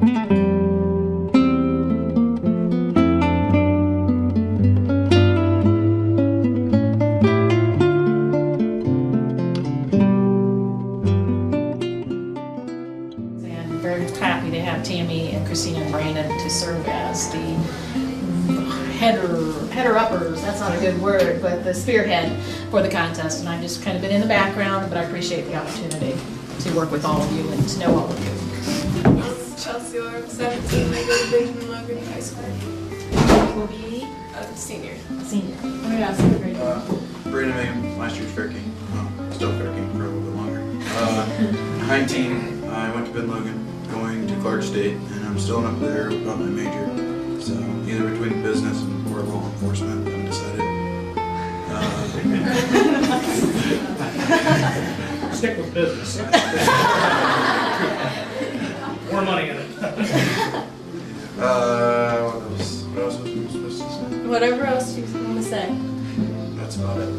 Very happy to have Tammy and Christina and Brandon to serve as the header-uppers, that's not a good word, but the spearhead for the contest. And I've just kind of been in the background, but I appreciate the opportunity to work with all of you and to know all of you. I'm Chelsea, I'm 17, I go to Benjamin Logan High School. Will be I'm a senior. senior. Oh my gosh, so great. Brandon Megan, last year's Fair King. Still Fair King for a little bit longer. 19, I went to Ben Logan, going to Clark State, and I'm still up there about my major. So either between business or law enforcement, I'm decided. Stick with business. More money in it. What else was I supposed to say? Whatever else you want to say. That's about it.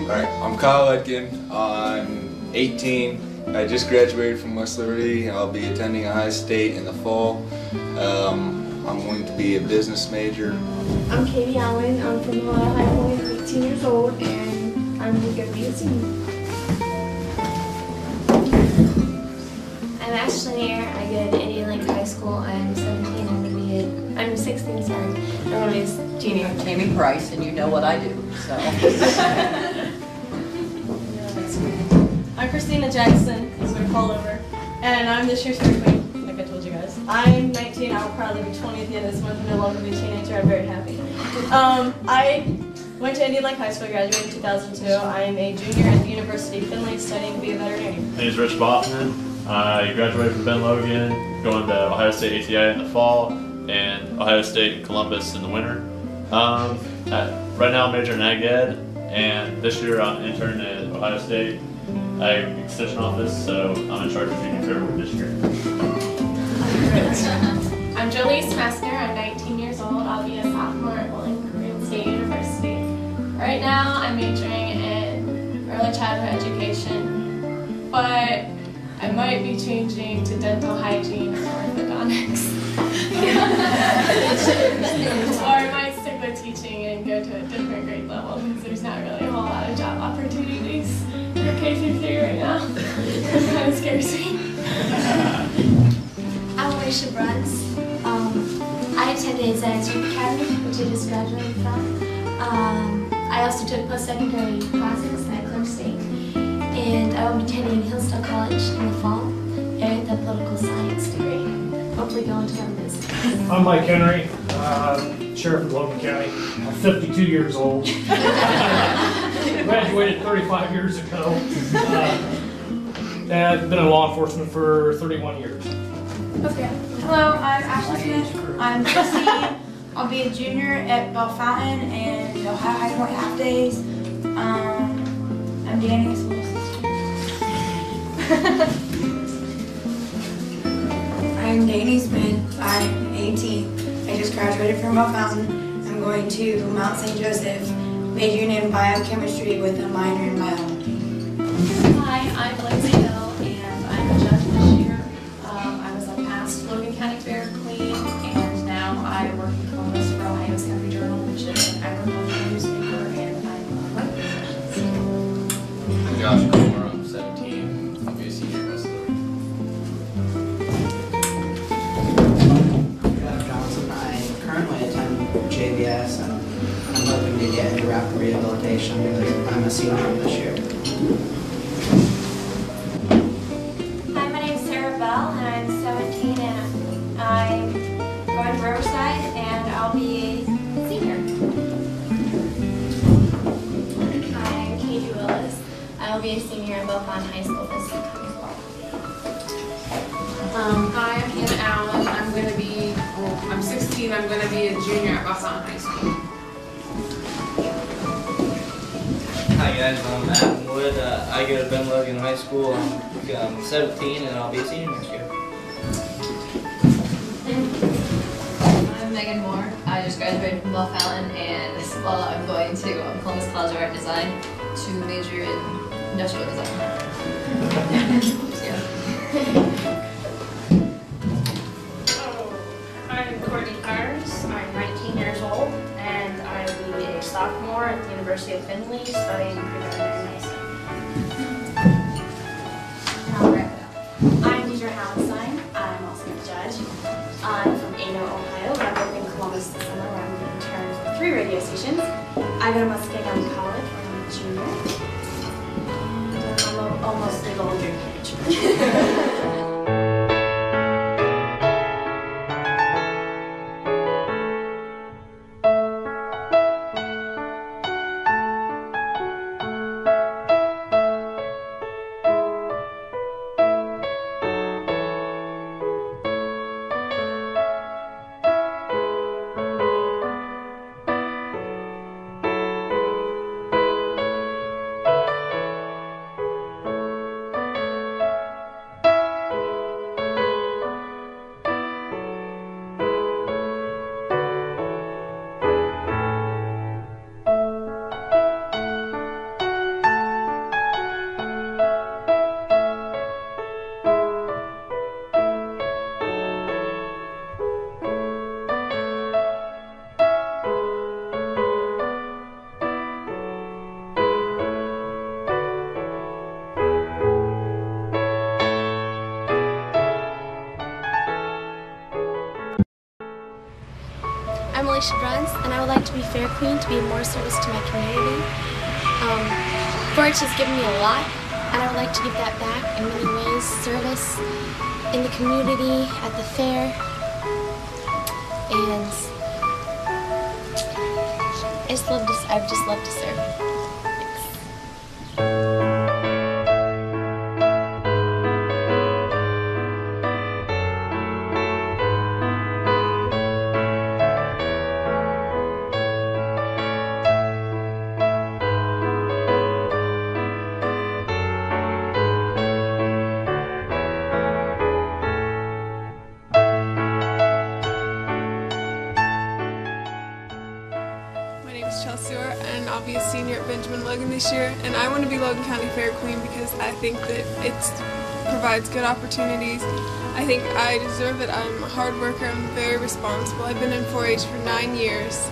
Alright, I'm Kyle Etkin. I'm 18. I just graduated from West Liberty. I'll be attending Ohio State in the fall. I'm going to be a business major. I'm Katie Allen. I'm from High Point. I'm 18 years old, and I'm going to be a senior. I'm Ashley Nair. I go to Indian Lake High School. I'm 17. I'm 16. Sorry. I'm going to be a junior. I'm Tammy Price, and you know what I do. So. I'm Christina Jackson, as we're called over, and I'm this year's Fair Queen, like I told you guys. I'm 19, I'll probably be 20 at the end of this month, and no longer be a teenager. I'm very happy. I went to Indian Lake High School, graduated in 2002. I am a junior at the University of Findlay, studying to be a veterinarian. My name is Rich Bachman. I graduated from Ben Logan, going to Ohio State ATI in the fall, and Ohio State and Columbus in the winter. Right now I'm majoring in Ag Ed, and this year I'm interning at Ohio State. I'm extension office, so I'm in charge of junior fairwood this year. I'm Jolise Messner. I'm 19 years old. I'll be a sophomore at Bowling Green State University. Right now, I'm majoring in early childhood education, but I might be changing to dental hygiene or orthodontics. Or I might stick with teaching and go to a different grade level because there's not really a whole lot of job opportunities for K-3 right now. It kind of scares me. I'm Alicia Bruns. I attended Zion's Youth Academy, which I just graduated from. I also took post-secondary classes at Clark State. And I will be attending Hillsdale College in the fall and the political science degree. Hopefully go into government business. I'm Mike Henry, Sheriff of Logan County. I'm 52 years old. Graduated 35 years ago. And I've been in law enforcement for 31 years. Okay. Hello, I'm Ashley Smith. I'm 16. I'll be a junior at Bell Fountain and Ohio High Point half days. I'm Danny's little sister. I'm Danny Smith. I'm 18. I just graduated from Bell Fountain. I'm going to Mount St. Joseph, majoring in biochemistry with a minor in biology. Hi, I'm Lindsay Hill, and I'm a judge this year. I was a past Logan County Fair Queen, and now I work in Columbus for Ohio's Country Journal, which is an agricultural newspaper, and I'm a web I'm Josh Comer, I'm 17. I'll be a senior at West Liberty. I'm Johnson. I currently attend JVS, and I'm hoping to get into rapid rehabilitation because I'm a senior this year. Hi, my name is Sarah Bell, and I'm 17, and I'm going to Riverside, and I'll be a senior. Hi, I'm Katie Willis. I will be a senior at Belfont High School this upcoming fall. Hi, I'm Hannah Allen. I'm 16. I'm going to be a junior at Belfont High School. Hi guys, I'm Adam Wood. I go to Ben Logan High School. I'm 17 and I'll be a senior next year. I'm Megan Moore. I just graduated from Bell Fountain, and this fall I'm going to Columbus College of Art Design to major in industrial design. University of Findlay, studying pre-veterinary medicine. I'll wrap it up. I'm Deidre Hallenstein. I'm also a judge. I'm from Ano, Ohio, but I'm living in Columbus this summer where I'm being interned for 3 radio stations. I go to Muskegon College where I'm a junior. And I'm almost legal drinking age. I'm Alicia Bruns, and I would like to be Fair Queen to be of more service to my community. 4-H has given me a lot, and I would like to give that back in many ways. Service in the community, at the fair, and I've just loved to serve. And I'll be a senior at Benjamin Logan this year, and I want to be Logan County Fair Queen because I think that it provides good opportunities. I think I deserve it. I'm a hard worker, I'm very responsible. I've been in 4-H for 9 years.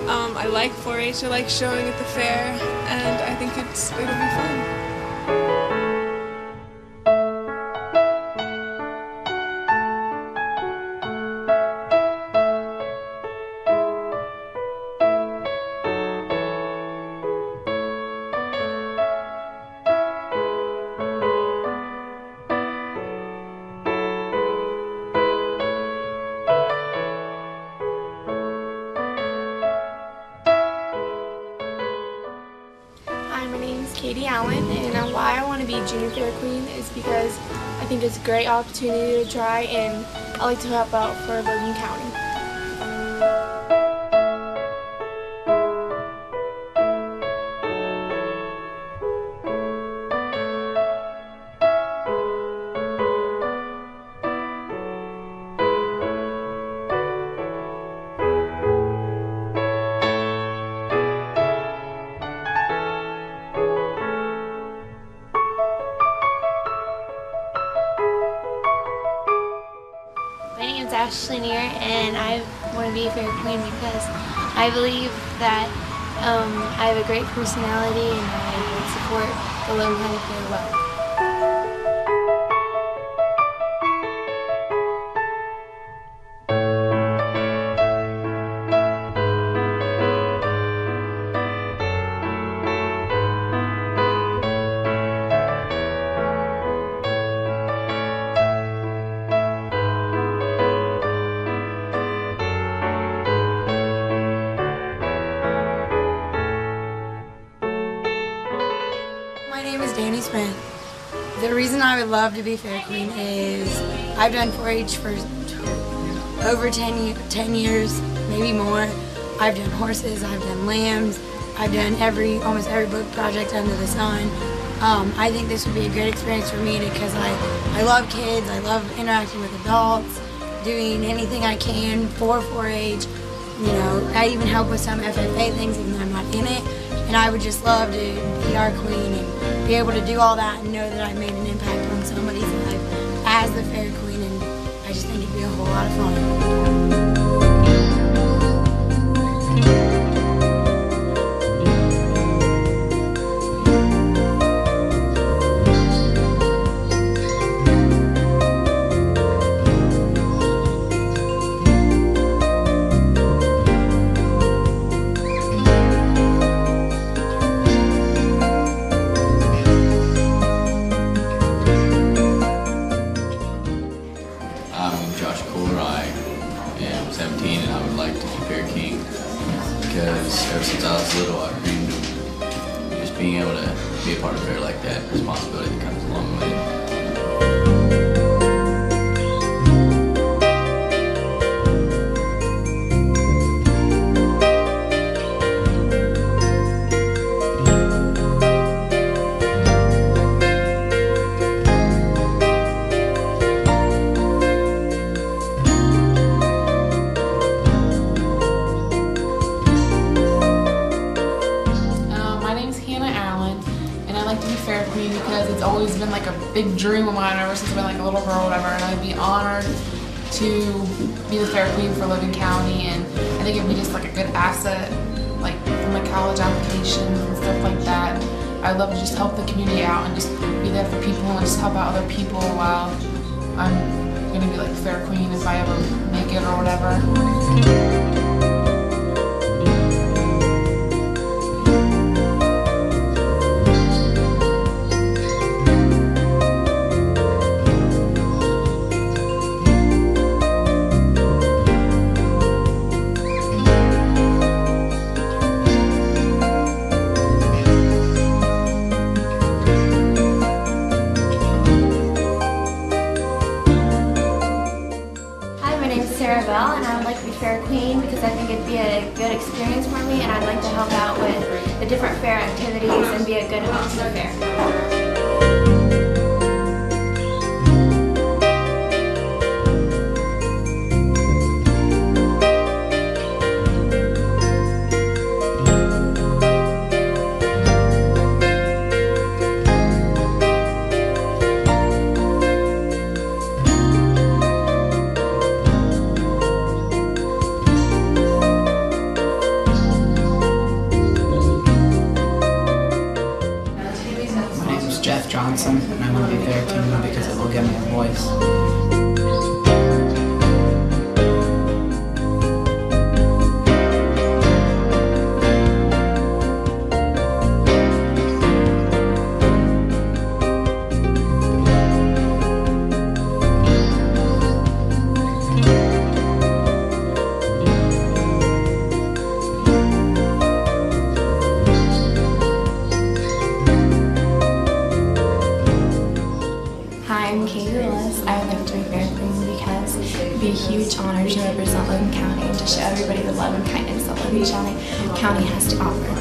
I like 4-H, I like showing at the fair, and I think it'll be fun. Hi, my name is Katie Allen, and why I want to be Junior Fair Queen is because I think it's a great opportunity to try, and I like to help out for Logan County. My name is Ashley Neer, and I want to be a Fair Queen because I believe that I have a great personality and I would support the Logan County Fair well. My name is Danny Smith. The reason I would love to be Fair Queen is I've done 4-H for over 10 years, maybe more. I've done horses, I've done lambs, I've done almost every book project under the sun. I think this would be a great experience for me because I love kids, I love interacting with adults, doing anything I can for 4-H. You know, I even help with some FFA things even though I'm not in it. And I would just love to be our queen and be able to do all that and know that I made an impact on somebody's life as the Fair Queen, and I just think it'd be a whole lot of fun. I'm Josh Kohler. I am 17 and I would like to be Fair King because ever since I was little I've dreamed of just being able to be a part of fair like that, responsibility that comes along with it. Fair Queen because it's always been like a big dream of mine ever since I've been like a little girl or whatever, and I'd be honored to be the Fair Queen for Logan County, and I think it'd be just like a good asset like for my college applications and stuff like that. I'd love to just help the community out and just be there for people and just help out other people while I'm gonna be like Fair Queen if I ever make it or whatever. And I would like to be Fair Queen because I think it'd be a good experience for me, and I'd like to help out with the different fair activities and be a good host of fair. Johnson, and I want to be Fair King because it will give me a voice. I would like to be Fair Queen because it would be a huge honor to represent Logan County and to show everybody the love and kindness that Logan County has to offer.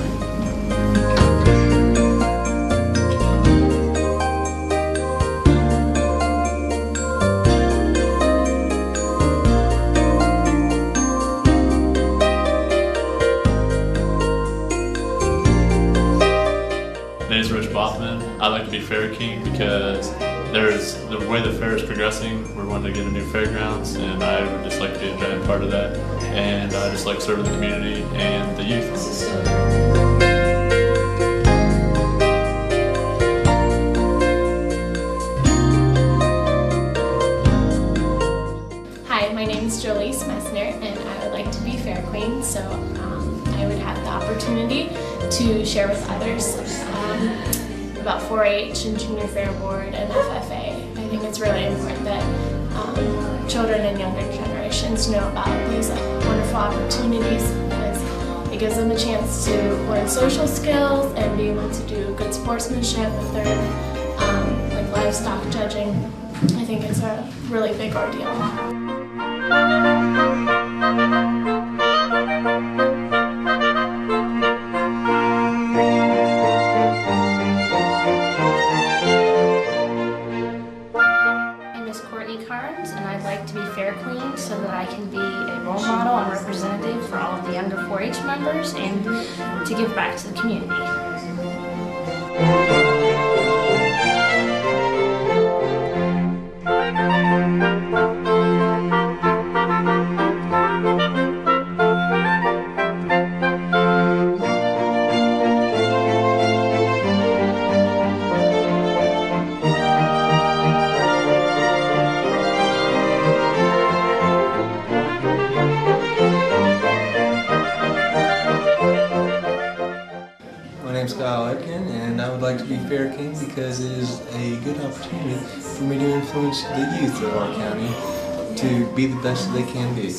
My name is Rich Bothman. I'd like to be Fair King because the way the fair is progressing, we're wanting to get a new fairgrounds, and I would just like to be a giant part of that. And I just like serving the community and the youth. Hi, my name is Jolise Messner, and I would like to be Fair Queen, so I would have the opportunity to share with others about 4-H and Junior Fair Board and FFA. I think it's really important that children and younger generations know about these wonderful opportunities because it gives them a chance to learn social skills and be able to do good sportsmanship if they're like livestock judging. I think it's a really big ordeal. And I'd like to be Fair Queen so that I can be a role model and representative for all of the younger 4-H members and to give back to the community. And I would like to be Fair King because it is a good opportunity for me to influence the youth of our county to be the best they can be.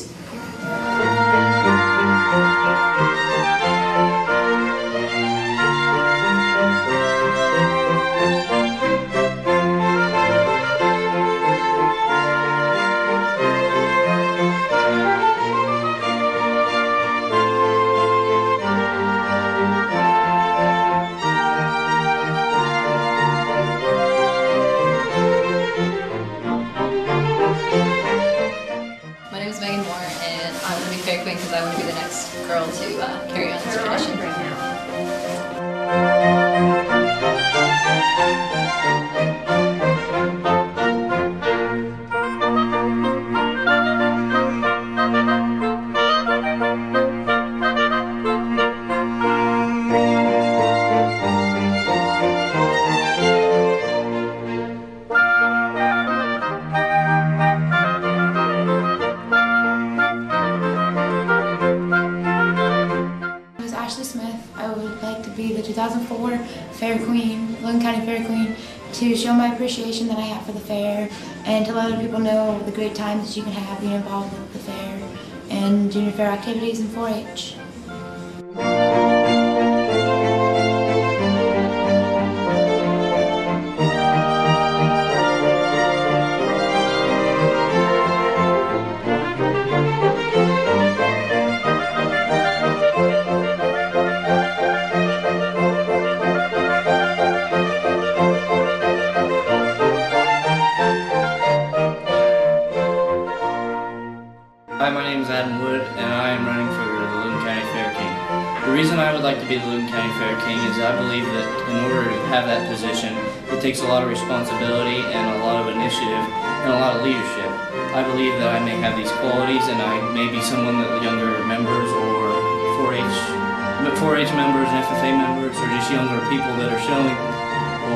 My name is Megan Moore, and I want to be Fair Queen because I want to be the next girl to carry on this tradition. I would like to be the 2004 Fair Queen, Logan County Fair Queen, to show my appreciation that I have for the fair and to let other people know the great times that you can have being involved with the fair and junior fair activities and 4-H. Hi, my name is Adam Wood, and I am running for the Logan County Fair King. The reason I would like to be the Logan County Fair King is I believe that in order to have that position, it takes a lot of responsibility and a lot of initiative and a lot of leadership. I believe that I may have these qualities, and I may be someone that the younger members or 4-H members and FFA members or just younger people that are showing,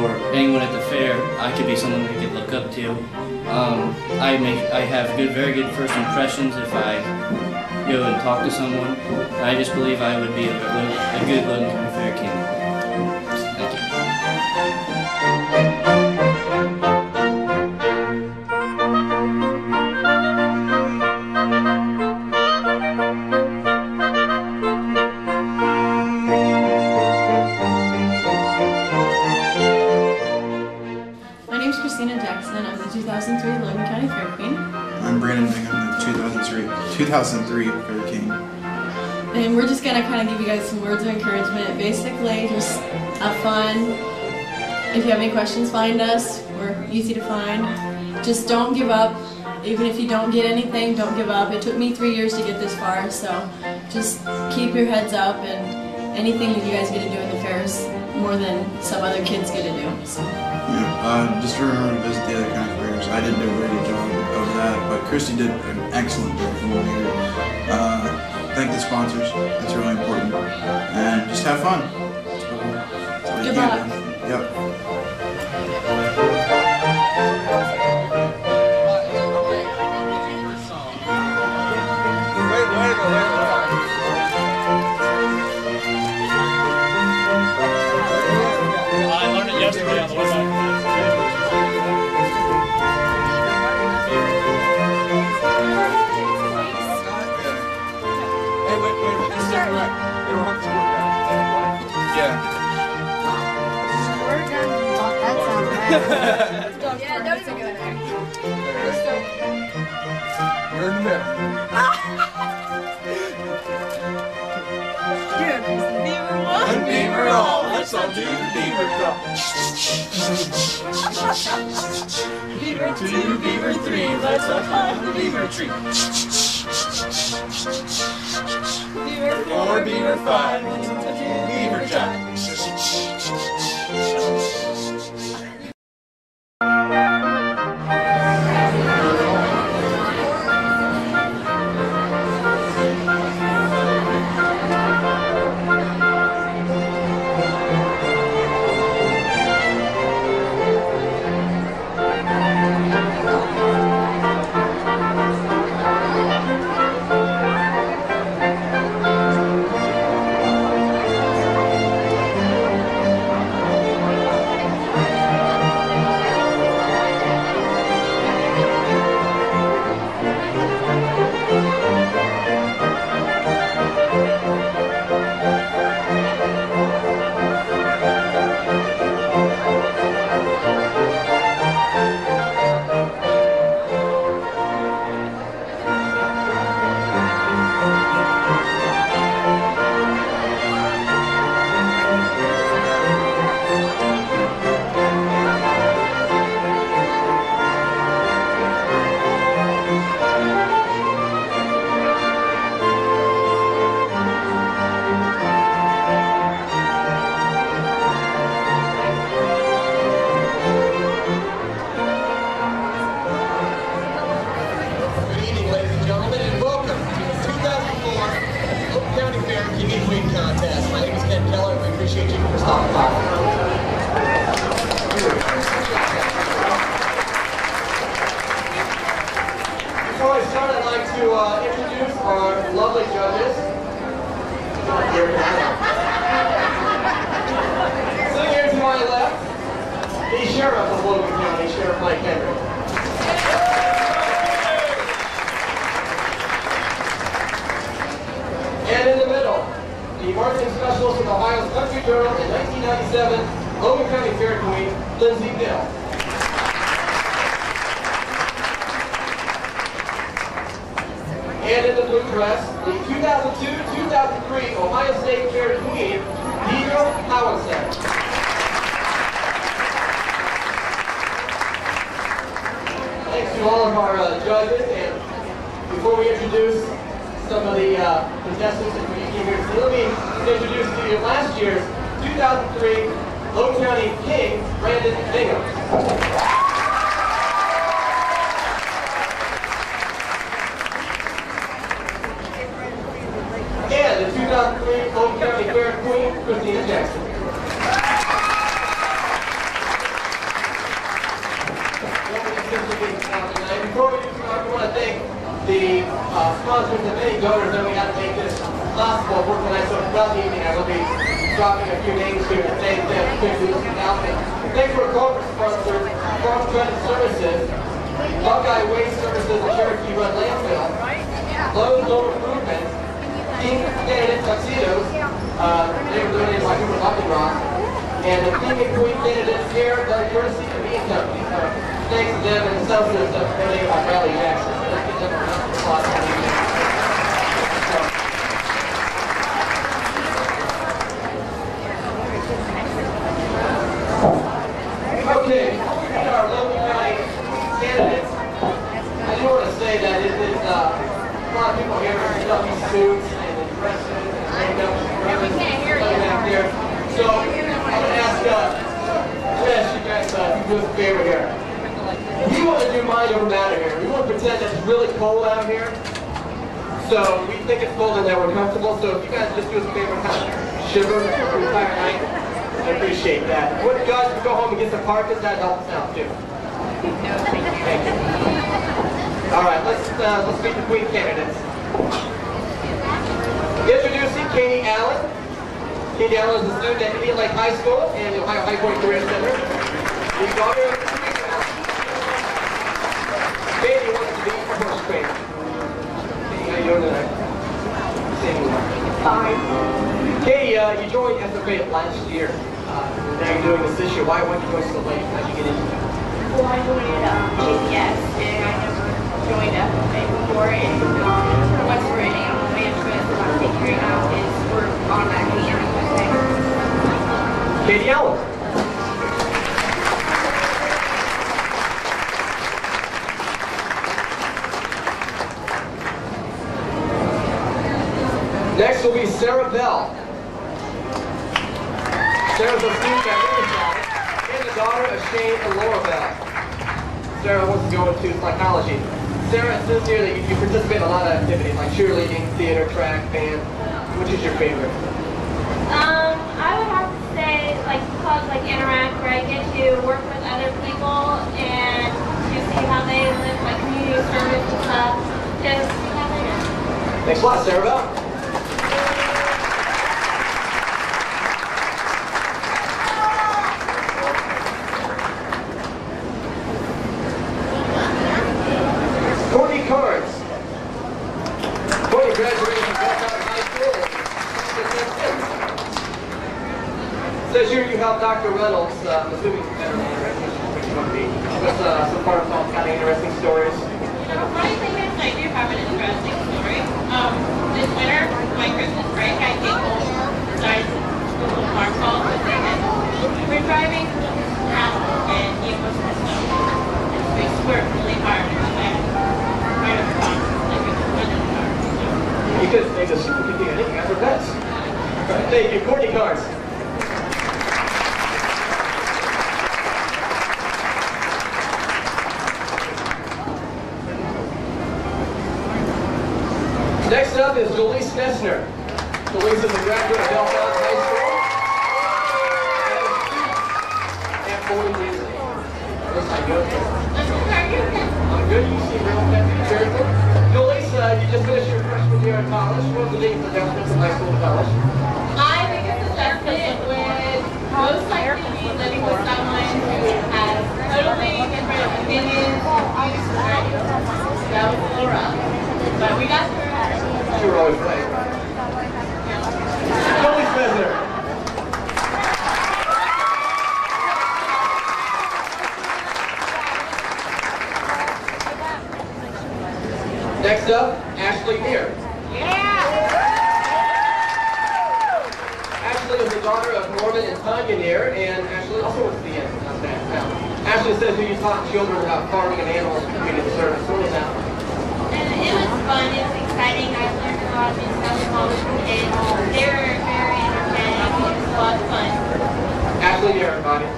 or anyone at the fair, I could be someone they could look up to. I have very good first impressions if I go and talk to someone. I just believe I would be a good Logan County Fair King. Thank My name's Christina Jackson. I'm the 2003 Logan County Fair Queen. I'm Brandon Bingham, the 2003 Fair King. And we're just gonna kind of give you guys some words of encouragement. Basically, just have fun. If you have any questions, find us. We're easy to find. Just don't give up. Even if you don't get anything, don't give up. It took me 3 years to get this far, so just keep your heads up, and anything that you guys get to do in the fair is more than some other kids get to do. So. Yeah, just remember to visit the other county fairs. I didn't do a very good job of that, but Christy did an excellent job from over here. Thank the sponsors, that's really important. And just have fun. That's all you Good can luck. do. Yep. I learned it yesterday on the way back. Hey, wait, it's different. They don't have to work out. Yeah. That sounds bad. Yeah, don't even go there. You're in the middle. One beaver all, let's all do the beaver crawl. Beaver 2, beaver 3, let's all climb the beaver tree. Beaver 4, beaver 5, let's all do the beaver jive. to introduce our lovely judges. Sitting here to my left, the Sheriff of Logan County, Sheriff Mike Henry. And in the middle, the marketing specialist of Ohio's Country Journal in 1997, Logan County Fair Queen, Lindsay Dill. And in the blue dress, the 2002-2003 Ohio State Fair Queen, Deidre Howison. Thanks to all of our judges, and before we introduce some of the contestants that we came here to see, let me introduce to you last year's 2003 Logan County King, Brandon Bingham. And the 2003 Logan County Fair Queen, Christina Jackson. Before we do start, we want to thank the sponsors and many donors that we had to make this possible for tonight. So throughout the evening, I will be dropping a few names here to thank them quickly out there. Thanks for corporate sponsors, Farm Credit Services, Buckeye Waste Services, and Cherokee Run Landfill, Lowe's Home Improvement, King Candidate Tuxedos, they were donated by Cooper Buck and Rock, and the King and Queen Candidates here, done courtesy of me and company. So thanks to them and the Southerners that donated by Riley Jackson. Let's give them a round of applause. Okay, these are our Logan County candidates. I do want to say that it is a lot of people here in stuffy suits and dresses and makeup and back there. So I'm going to ask Chris, you guys do us a favor here. We want to do mind over matter here. We want to pretend that it's really cold out here. So we think it's cold and that we're comfortable. So if you guys just do us a favor and kind of shiver the entire night, I appreciate that. When you guys can go home and get some parkas, that helps out too. Thank you. All right, let's meet the Queen candidates. Introducing Katie Allen. Katie Allen is a student at Indian Lake High School and the Ohio High Point Career Center. The daughter of Katie wants to be a horse trainer. Katie, how you doing tonight? Fine. Katie, you joined SFA last year. Now you're doing this year. Why did you go so late? How'd you get into it? Well, I joined JPS, and I never joined FFA before, and once we're in animal management, what I'm figuring out is we're automatically in FFA. Katie Allen. Next will be Sarah Bell. Sarah's a student at Riverside and the daughter of Shane and Laura Bell. Sarah wants to go into psychology. Sarah, it says here that you participate in a lot of activities like cheerleading, theater, track, band. Which is your favorite? I would have to say like clubs like Interact, where I get to work with other people and to see how they live like community service and stuff. Just how they do. Thanks a lot, Sarah Bell. Courtney Cards. Courtney graduated from Belltown High School. Says here you helped Dr. Reynolds, assuming it's better than with some part of some kind of interesting stories. The funny thing is, I do have an interesting story. This winter, my Christmas break, I came home, started a little farm call with him, and we're driving around, and he was in the snow. And we swerved really hard, and I went right over top, like it was running car. You could make a super computer. I think you guys are best. Thank you. Courtney Cards. Next up is Jolise Messner. Jolise is a graduate of Belltown High School. And Foley Music. Looks like good. I'm good. You seem real happy. Jolise, just finished your freshman year at college. What was the biggest adjustment from high school to college? My biggest adjustment would most likely be living with someone who has totally different opinions and views from I do. That was a little rough, but we got through it. You were always right. Totally Spencer. Next up, Ashley Neer. Ashley is the daughter of Norman and Tanya Neer, and Ashley also went to the end. Not bad. Now, Ashley says who you taught children about farming and animals and community service. What was that? It was fun. It was exciting. I learned a lot of new stuff from all the kids. They were very entertaining. It was a lot of fun. Ashley Neer, everybody.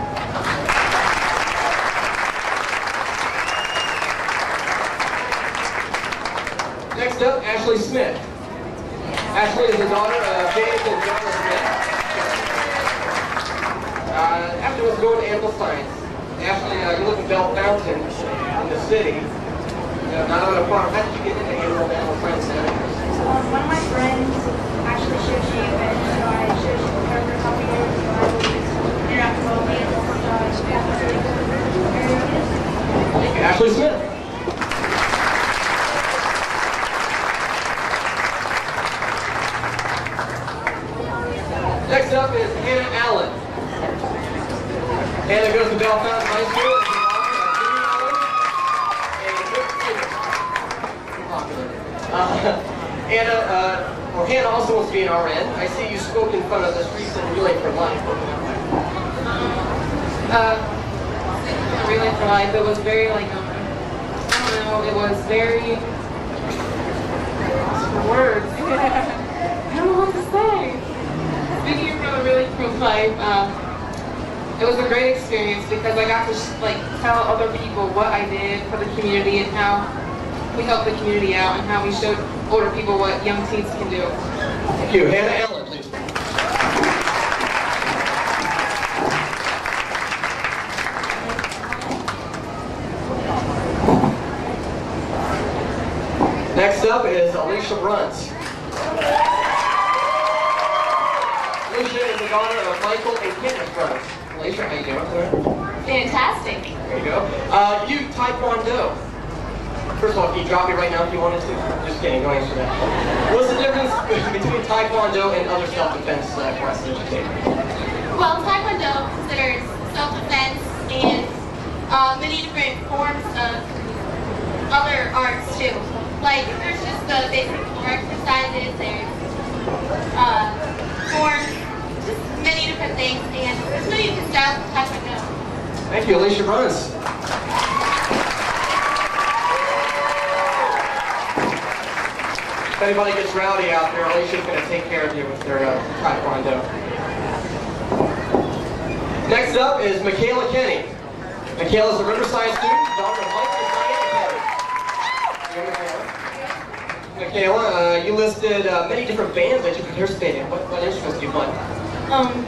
Next up, Ashley Smith. Ashley is the daughter of James and John Smith. Ashley was going to animal science. Ashley, you live in Bell Fountain in the city. Not on a farm. How did you get into animal science? One of my friends actually showed me, and so I showed you for a couple years, so I was interacting with all the animals, so I just got really good areas. Thank you, Ashley Smith. Next up is Hannah Allen. Hannah goes to Bell Fountain High School. Hannah also wants to be an RN. I see you spoke in front of this recent Relay for Life. Relay for Life. It was very I don't know, it was very, words. I don't know what to say. Speaking from a Relay for Life, it was a great experience because I got to tell other people what I did for the community and how we helped the community out and how we showed older people what young teens can do. Thank you. Hannah Allen, please. Next up is Alicia Bruns. Alicia is the daughter of Michael and Kenneth Bruns. Alicia, how you doing? Fantastic. There you go. You Taekwondo. First of all, can you drop me right now if you wanted to? Just kidding, don't answer that. What's the difference between Taekwondo and other self-defense classes that you take? Well, Taekwondo considers self-defense and many different forms of other arts too. Like, there's just the basic floor exercises, there's forms, just many different things, and there's many different styles of Taekwondo. Thank you, Alicia Bruns. If anybody gets rowdy out there, Alicia's going to take care of you with their Taekwondo. Next up is Michaela Kenny. Michaela's a Riverside student, daughter of Mike and Diane Kenny. Michaela, you listed many different bands that you participate in. What instruments do you play?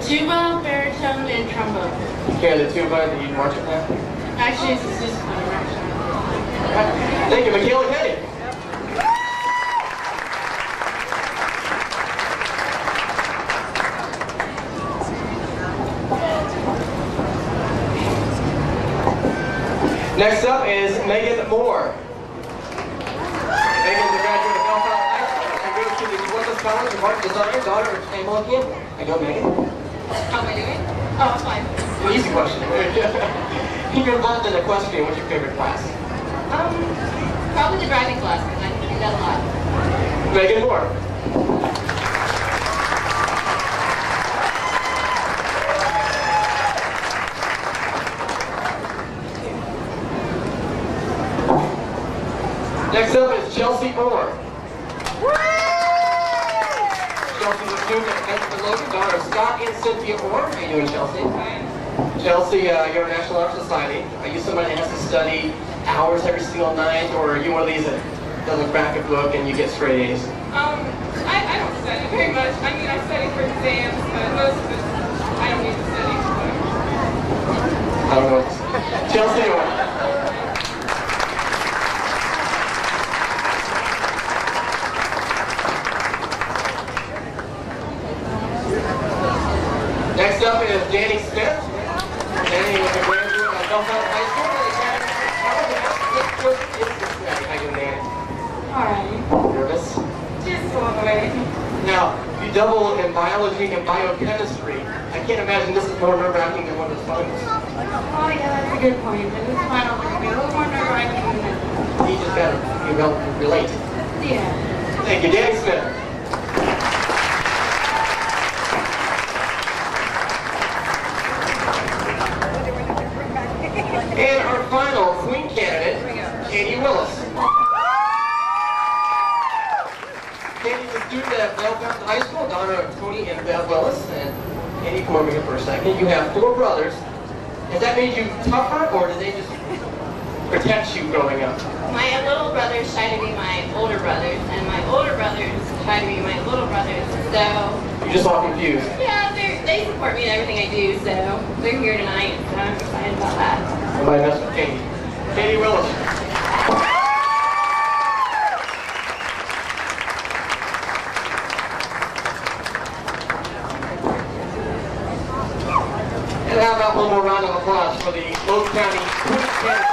Tuba, baritone, and trombone. You carry the tuba that you march with that? Actually, it's a sousaphone, actually. Thank you, Michaela Kenny. Next up is Megan Moore. Megan's a graduate of Bell Fountain High School. She goes to the Columbus College of Art and Design, daughter of Pamela Campbell. How you doing, Megan? How am I doing? Oh, I'm fine. An easy question. You're involved in equestrian. What's your favorite class? Probably the driving class, because I do that a lot. Megan Moore. Next up is Chelsea Moore. Chelsea's a student at Logan, daughter of Scott and Cynthia Moore. How you doing, Chelsea? Chelsea, you're a National Honor Society. Are you somebody that has to study hours every single night, or are you one of these that doesn't crack a book and you get straight A's? I don't study very much. I mean, I study for exams, but most of it, I don't need to study. I don't know what to say. Chelsea, Danny Smith. Danny is a graduate of Belfast High School. How you doing? Alright. Nervous? Just a little bit. Now, you double in biology and biochemistry. I can't imagine this is more nerve-wracking than one of the finals. Oh yeah, that's a good point. But this final is going to be a little more nerve-wracking than this. You just gotta relate. Yeah. Thank you, Danny Smith. And our final Queen candidate, Katie Willis. Katie's a student at Belfast High School, daughter of Tony and Bev Willis. And Katie, come over here for a second. You have 4 brothers. Has that made you tougher, or did they just protect you growing up? My little brothers try to be my older brothers, and my older brothers try to be my little brothers, so... You're just all confused. Yeah, they support me in everything I do, so they're here tonight, so I'm excited about that. Somebody mess with Katie. Katie Willis. And how about one more round of applause for the Logan County Queen candidate?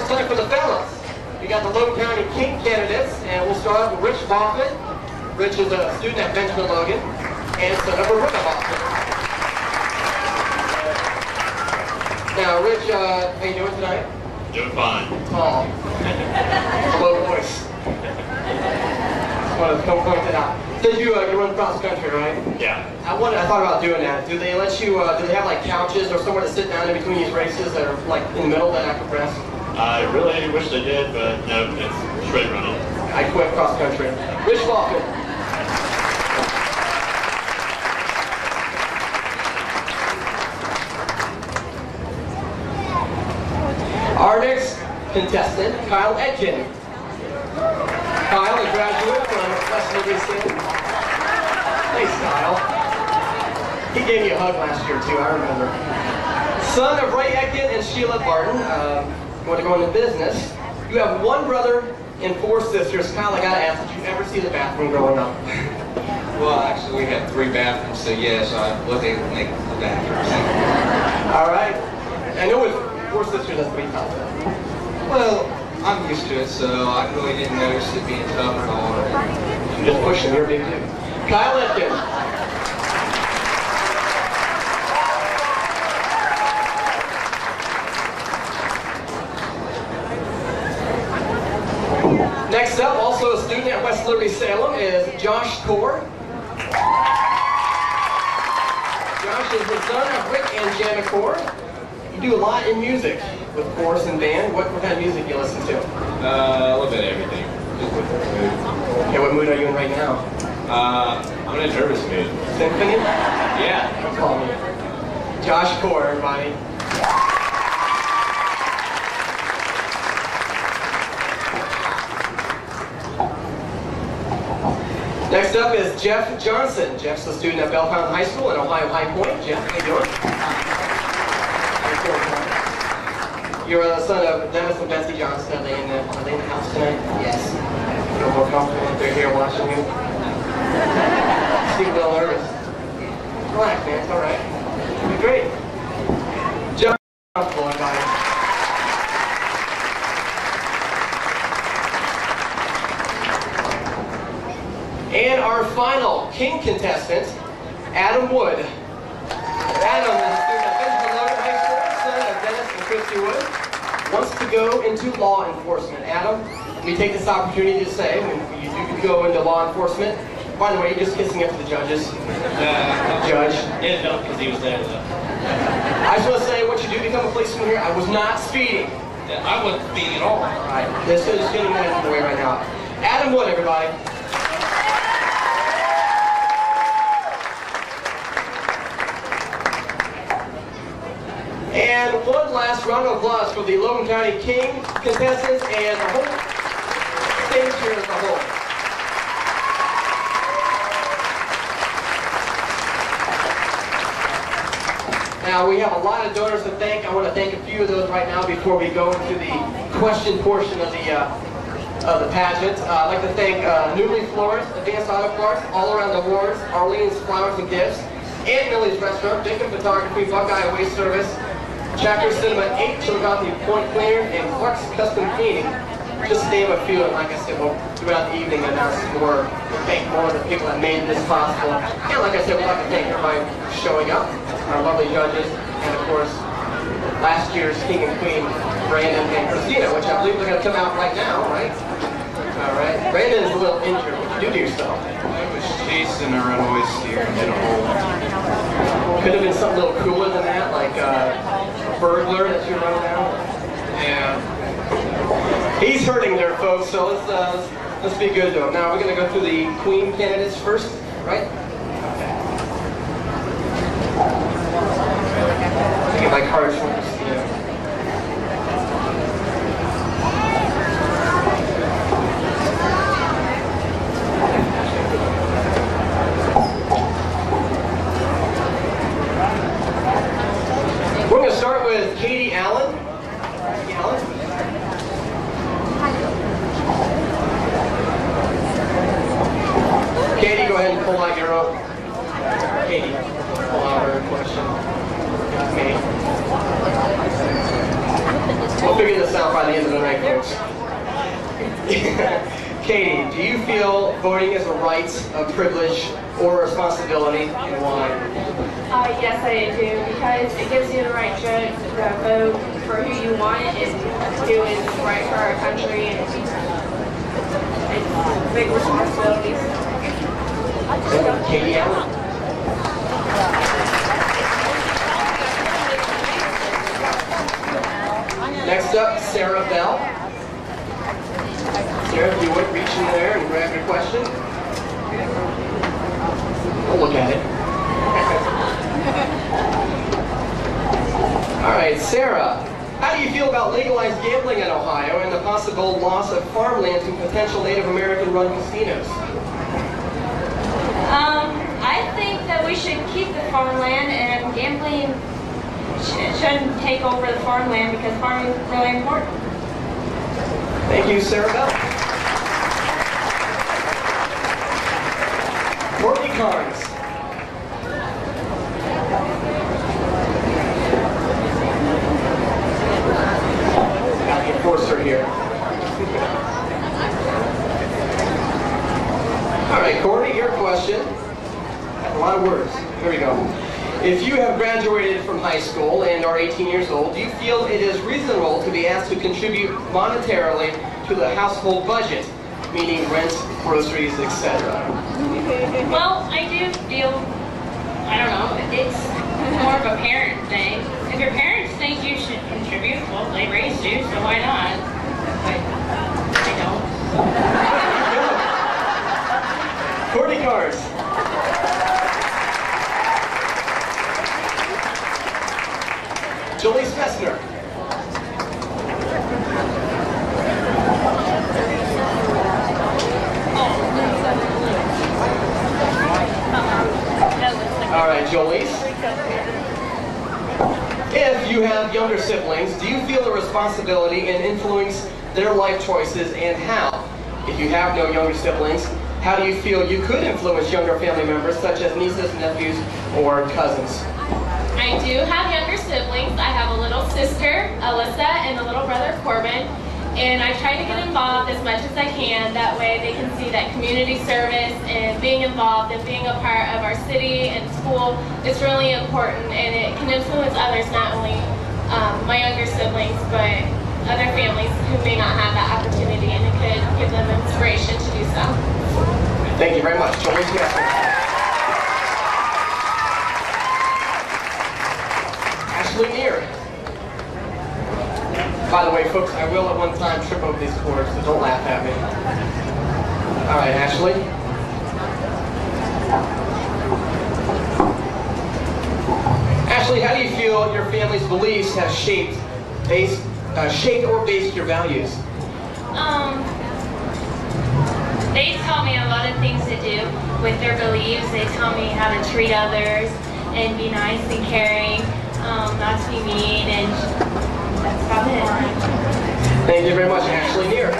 Time for the fellas. We got the Logan County King candidates, and we'll start with Rich Baughman. Rich is a student at Benjamin Logan, and son of Rebecca Baughman. Now, Rich, how you doing tonight? Doing fine. Tall. Low voice. Just wanted to point it out. Said you run cross country, right? Yeah. I thought about doing that. Do they let you? Do they have like couches or somewhere to sit down in between these races that are like in the middle that I could rest? I really wish they did, but no, it's straight running. I quit cross country. Rich Logan. Our next contestant, Kyle Etkin. Kyle, a graduate from West Livingston. Thanks, Kyle. He gave me a hug last year, too, I remember. Son of Ray Etkin and Sheila Barton. Want to go into business. You have 1 brother and 4 sisters. Kyle, I gotta ask, did you ever see the bathroom growing up? Well, actually, we had 3 bathrooms, so yes, I was able to make the bathrooms. All right. I know with 4 sisters, that's pretty tough. Well, I'm used to it, so I really didn't notice it being tough at all. I'm just pushing, you're big too. Kyle Etkin. Next up, also a student at West Liberty Salem, is Josh Core. Josh is the son of Rick and Janet Core. You do a lot in music with chorus and band. What kind of music do you listen to? A little bit of everything. Just with the mood. Okay, what mood are you in right now? I'm in a nervous mood. Symphony? Yeah. Don't call me. Josh Core, everybody. Next up is Jeff Johnson. Jeff's a student at Bellefontaine High School in Ohio High Point. Jeff, how you doing? You're the son of Dennis and Betsy Johnson. Are they in the house tonight? Yes. You feel more comfortable if they're here watching you? Seem a little nervous. Relax, man. It's all right. It'll be great. Jeff, comfortable, everybody. And our final King contestant, Adam Wood. Adam is a student at Benjamin Logan High School, son of Dennis and Christy Wood, wants to go into law enforcement. Adam, let me take this opportunity to say, when you do go into law enforcement, by the way, you're just kissing up to the judges. Judge. Didn't know because he was there though. I just want to say, once you do become a policeman here, I was not speeding. Yeah, I wasn't speeding at all. All right, just getting that out of the way right now. Adam Wood, everybody. And one last round of applause for the Logan County King contestants and the whole stage here as a whole. Now we have a lot of donors to thank. I want to thank a few of those right now before we go into the question portion of the of the pageant. I'd like to thank Newly Florist, Advanced Auto Parts, All Around the Wars, Arlene's Flowers and Gifts, Aunt Millie's Restaurant, Bacon Photography, Buckeye Waste Service, Chapter Cinema 8, Chillicothe Point Cleaner, and Clark's Custom Painting. Just to name a few, and like I said, we'll, throughout the evening, announce more, thank more of the people that made this possible. And like I said, we'd like to thank everybody for showing up, our lovely judges, and of course, last year's King and Queen, Brandon and Christina, which I believe are going to come out right now, right? All right. Brandon is a little injured. What did you do to yourself? I was chasing a runaway steer and hit a hole. Could have been something a little cooler than that, like a burglar that you run down. Yeah. He's hurting there, folks, so let's be good to him. Now we're going to go through the Queen candidates first, right? I get my cards from Christina. We're going to start with Katie Allen. Katie Allen. Katie, go ahead and pull out your own. Katie, pull out her question. Me. We'll figure this out by the end of the night, folks. Katie, do you feel voting is a right, a privilege, or a responsibility, and why? Yes, I do, because it gives you the right to vote for who you want and who is right for our country, and it's big responsibilities. Katie Allen. Next up, Sarah Bell. Sarah, if you would reach in there and grab your question. I'll look at it. All right, Sarah. How do you feel about legalized gambling in Ohio and the possible loss of farmland to potential Native American-run casinos? I think that we should keep the farmland, and gambling shouldn't take over the farmland because farming is really important. Thank you, Sarah Bell. Courtney Carnes. Got the enforcer here. All right, Courtney, your question. A lot of words. Here we go. If you have graduated from high school and are 18 years old, do you feel it is reasonable to be asked to contribute monetarily to the household budget, meaning rent, groceries, etc.? Well, I do feel, I don't know, it's more of a parent thing. If your parents think you should contribute, well, they raised you, so why not? But I don't. Courtney Cards. Julie Spessner. All right, Jolie's. If you have younger siblings, do you feel a responsibility and influence their life choices, and how? If you have no younger siblings, how do you feel you could influence younger family members, such as nieces, nephews, or cousins? I do have younger siblings. I have a little sister, Alyssa, and a little brother, Corbin. And I try to get involved as much as I can. That way they can see that community service and being involved and being a part of our city and school is really important. And it can influence others, not only my younger siblings, but other families who may not have that opportunity. And it could give them inspiration to do so. Thank you very much. Jolie Spessner. Ashley Neer. By the way, folks, I will at one time trip over these cords, so don't laugh at me. All right, Ashley. Ashley, how do you feel your family's beliefs have shaped or based your values? They taught me a lot of things to do with their beliefs. They taught me how to treat others and be nice and caring, not to be mean, and that's about it. Thank you very much, Ashley Neer.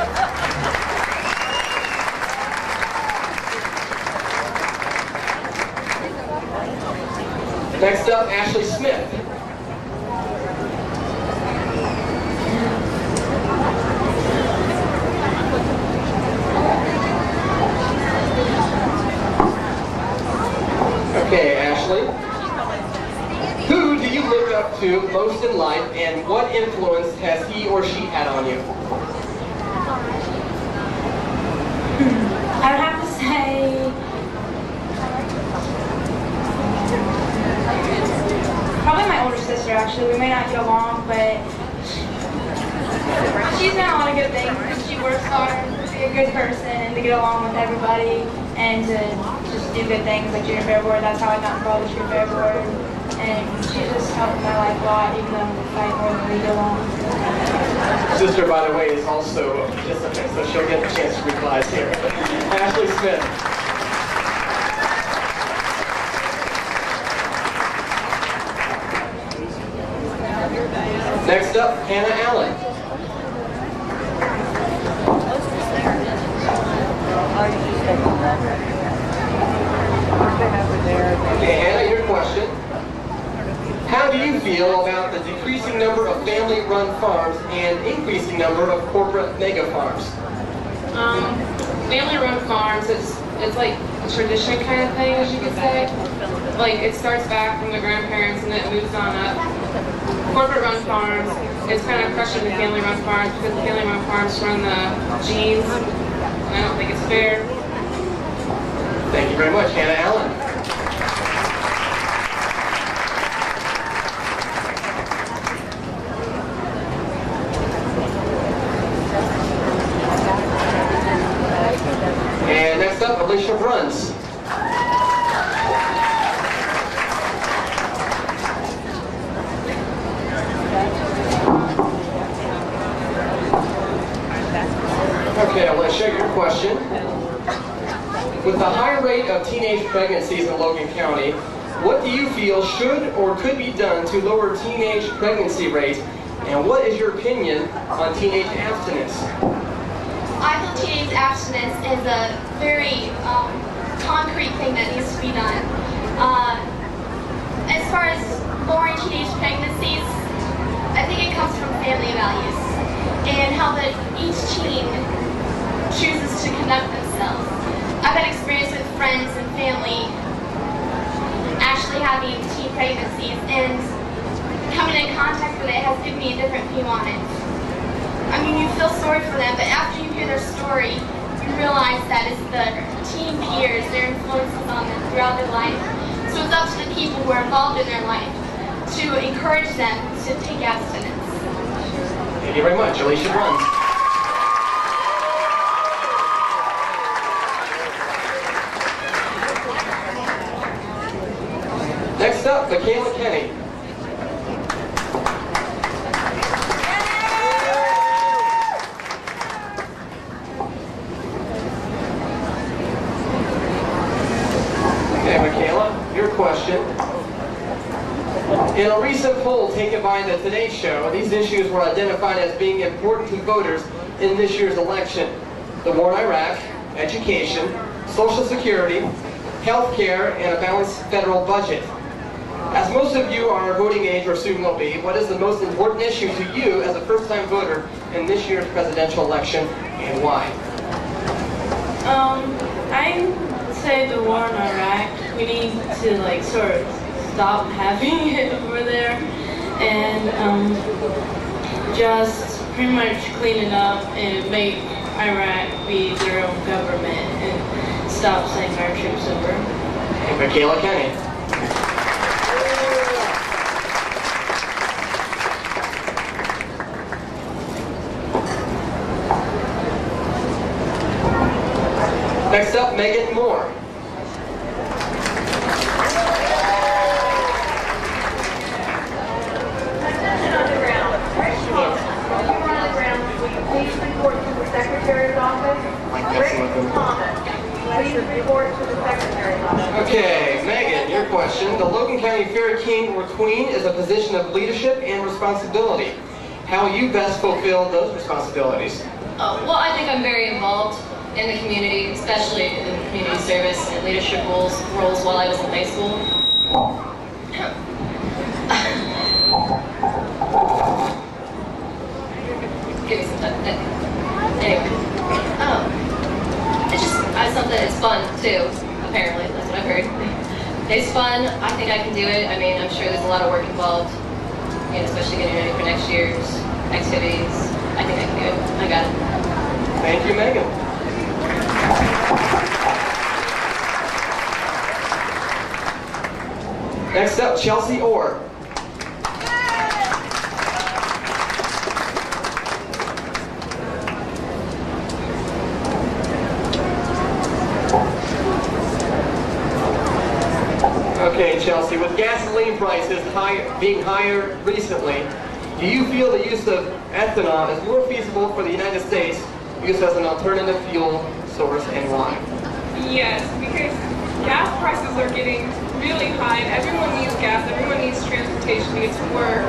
most in life, and what influence has he or she had on you? I would have to say probably my older sister. Actually, we may not get along, but she's done a lot of good things, and she works hard to be a good person and to get along with everybody and to just do good things like Junior Fair Board. That's how I got involved with Junior Fair Board, and she just helped my life a lot, even though we fight more than we get along. Sister, by the way, is also a participant, so she'll get a chance to reply here. Ashley Smith. Next up, Hannah Allen. Okay, Hannah, your question. How do you feel about the decreasing number of family-run farms and increasing number of corporate mega farms? Family-run farms, it's like a tradition kind of thing, as you could say. Like, it starts back from the grandparents and it moves on up. Corporate-run farms, it's kind of crushing the family-run farms because the family-run farms run the genes, and I don't think it's fair. Thank you very much, Hannah Allen. And next up, Alicia Bruns. Okay, Alicia, your question. With the high rate of teenage pregnancies in Logan County, what do you feel should or could be done to lower teenage pregnancy rates, and what is your opinion on teenage abstinence? I feel teenage abstinence is a very concrete thing that needs to be done. As far as lowering teenage pregnancies, I think it comes from family values and how that each teen chooses to conduct themselves. I've had experience with friends and family actually having teen pregnancies, and coming in contact with it has given me a different view on it. I mean, you feel sorry for them, but after you hear their story, you realize that it's the teen peers, their influences on them throughout their life. So it's up to the people who are involved in their life to encourage them to take abstinence. Thank you very much. Alicia Bruns. Next up, Michaela Kenny. Okay, Michaela, your question. In a recent poll taken by the Today Show, these issues were identified as being important to voters in this year's election. The war in Iraq, education, Social Security, health care, and a balanced federal budget. As most of you are voting age or soon will be, what is the most important issue to you as a first-time voter in this year's presidential election, and why? I would say the war in Iraq. We need to sort of stop having it over there and just pretty much clean it up and make Iraq be their own government and stop sending our troops over. And Michaela Kenny. Next up, Megan Moore. Okay, Megan, your question. The Logan County Fair King or Queen is a position of leadership and responsibility. How you best fulfill those responsibilities? Well, I think I'm very involved in the community, especially in community service and leadership roles while I was in high school. Give me some time. Anyway, it's something. It's fun too. Apparently, that's what I've heard. It's fun. I think I can do it. I mean, I'm sure there's a lot of work involved. and especially getting ready for next year's activities. I think I can do it. I got it. Thank you, Megan. Next up, Chelsea Orr. Okay, Chelsea, with gasoline prices being higher recently, do you feel the use of ethanol is more feasible for the United States used as an alternative fuel source, and why? Yes, because gas prices are getting really high and everyone needs gas, everyone needs transportation to get to work.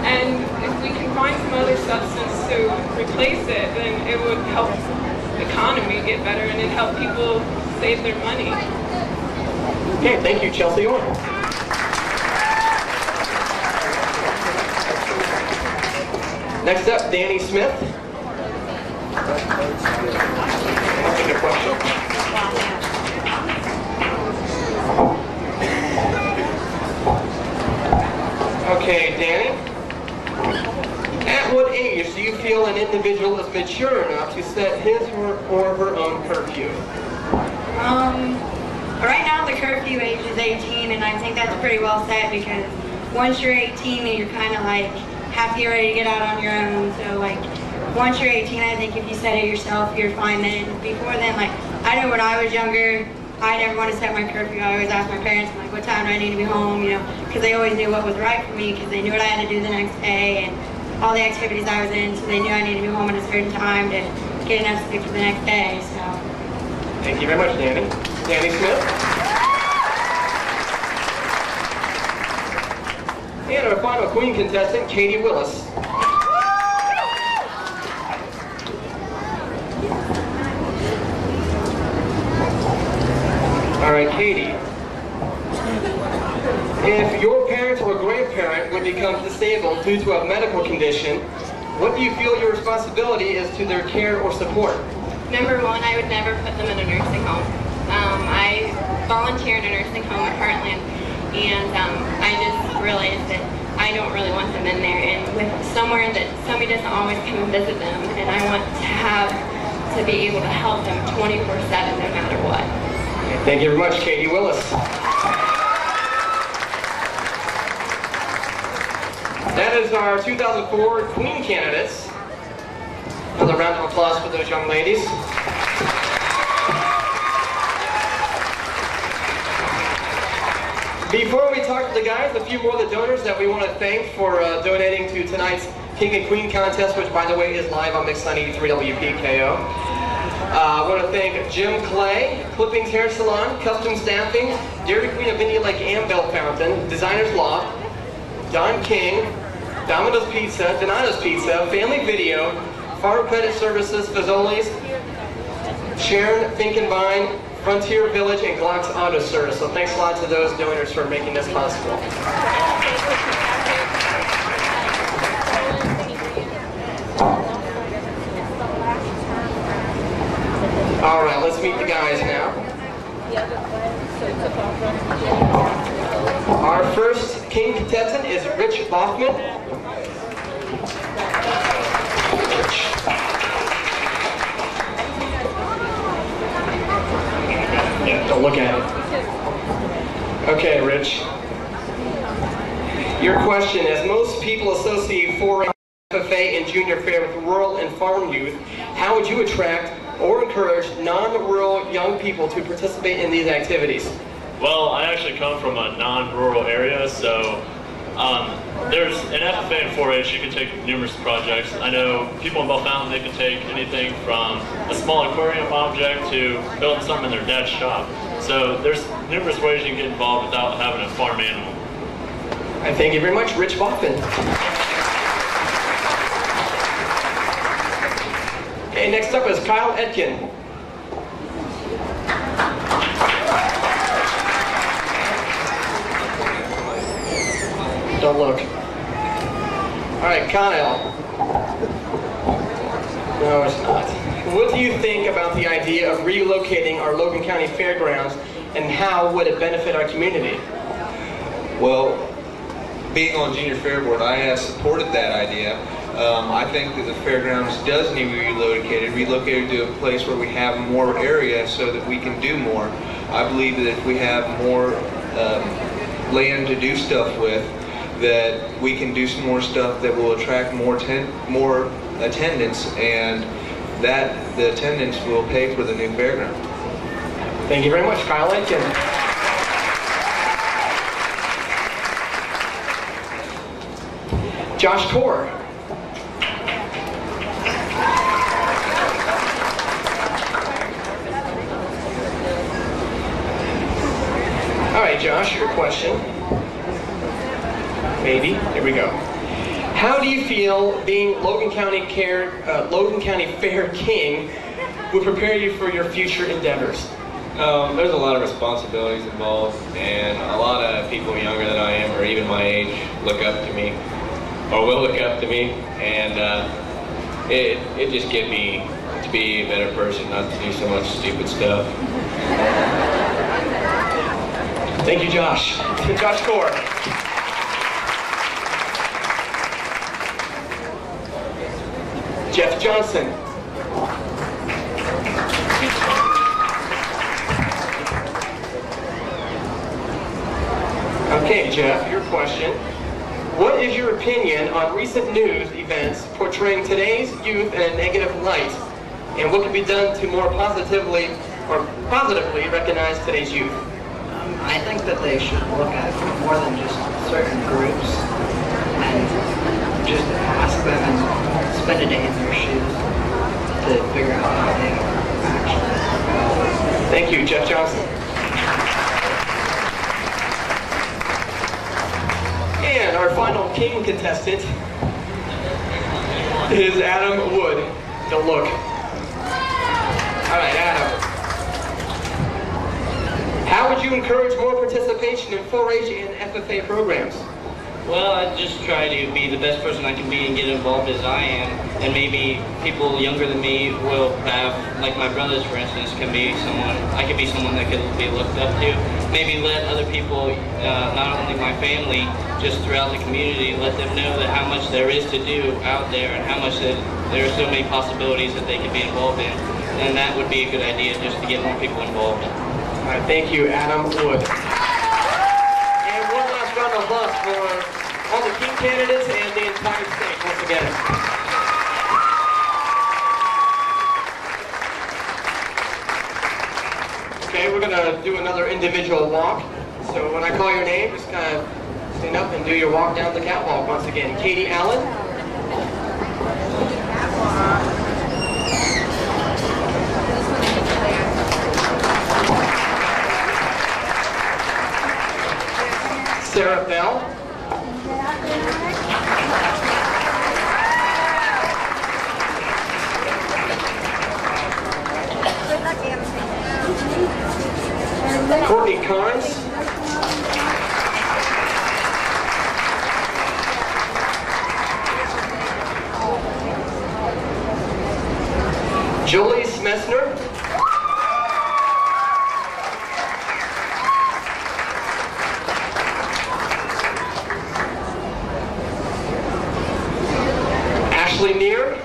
And if we can find some other substance to replace it, then it would help the economy get better and it'd help people save their money. Okay, thank you, Chelsea Orr. Next up, Danny Smith. Take a question. Okay, Danny. At what age do you feel an individual is mature enough to set his or her own curfew? Right now the curfew age is 18, and I think that's pretty well set because once you're 18 and you're kind of like have to get ready to get out on your own. So like once you're 18, I think if you set it yourself, you're fine then. Before then, like I know when I was younger, I never want to set my curfew. I always ask my parents like, what time do I need to be home, you know, because they always knew what was right for me because they knew what I had to do the next day and all the activities I was in, so they knew I needed to be home at a certain time to get enough sleep for the next day. So. Thank you very much, Danny. Danny Smith. And our final Queen contestant, Katie Willis. All right, Katie. If your parent or grandparent would become disabled due to a medical condition, what do you feel your responsibility is to their care or support? Number one, I would never put them in a nursing home. I volunteer in a nursing home at Heartland, and I just realized that I don't really want them in there, and with somewhere that somebody doesn't always come and visit them, and I want to be able to help them 24/7 no matter what. Thank you very much, Katie Willis. That is our 2004 Queen candidates. Another round of applause for those young ladies. Before we talk to the guys, a few more of the donors that we want to thank for donating to tonight's King and Queen contest, which by the way is live on Mix 93 WPKO. I want to thank Jim Clay, Clippings Hair Salon, Custom Staffing, Dairy Queen of Indian Lake and Bell Fountain, Designer's Loft, Don King, Domino's Pizza, Donato's Pizza, Family Video, Farm Credit Services, Fazoli's, Sharon Finkenbein, Frontier Village, and Glock's Auto Service. So thanks a lot to those donors for making this possible. All right, let's meet the guys now. Our first King contestant is Rich Boffman. Yeah, don't look at it. Okay, Rich. Your question, as most people associate 4-H, FFA, and Junior Fair with rural and farm youth, how would you attract or encourage non-rural young people to participate in these activities? Well, I actually come from a non-rural area, so there's an FFA and 4-H. You can take numerous projects. I know people in Bell Fountain, they can take anything from a small aquarium object to building something in their dad's shop. So there's numerous ways you can get involved without having a farm animal. All right, thank you very much, Rich Boffin. Okay, next up is Kyle Etkin. Don't look. All right, Kyle. No, it's not. What do you think about the idea of relocating our Logan County Fairgrounds, and how would it benefit our community? Well, being on Junior Fair Board, I have supported that idea. I think that the fairgrounds does need to be relocated to a place where we have more area so that we can do more. I believe that if we have more land to do stuff with, that we can do some more stuff that will attract more attendance, and that the attendance will pay for the new fairground. Thank you very much, Kyle Lincoln. Josh Core. All right, Josh, your question. Maybe. Here we go. How do you feel being Logan County Fair King would prepare you for your future endeavors? There's a lot of responsibilities involved, and a lot of people younger than I am, or even my age, look up to me, or will look up to me, and it just gets me to be a better person, not to do so much stupid stuff. Thank you, Josh. Josh Core. Jeff Johnson. Okay, Jeff, your question. What is your opinion on recent news events portraying today's youth in a negative light? And what can be done to more positively recognize today's youth? I think that they should look at more than just certain groups and just ask them and spend a day in their shoes to figure out how they are actually. Thank you, Jeff Johnson. And our final king contestant is Adam Wood. Don't look. All right, Adam. How would you encourage more participation in 4-H and FFA programs? Well, I just try to be the best person I can be and get involved as I am, and maybe people younger than me will have, like my brothers for instance, I could be someone that could be looked up to. Maybe let other people, not only my family, just throughout the community, let them know that how much there is to do out there and how much that there are so many possibilities that they could be involved in. And that would be a good idea, just to get more people involved. All right, thank you, Adam Wood. And one last round of applause for all the king candidates and the entire state once again. Okay, we're gonna do another individual walk. So when I call your name, just kind of stand up and do your walk down the catwalk once again. Katie Allen. Sarah Bell. Courtney Carnes. Jolie Smesner. Ashley Neer.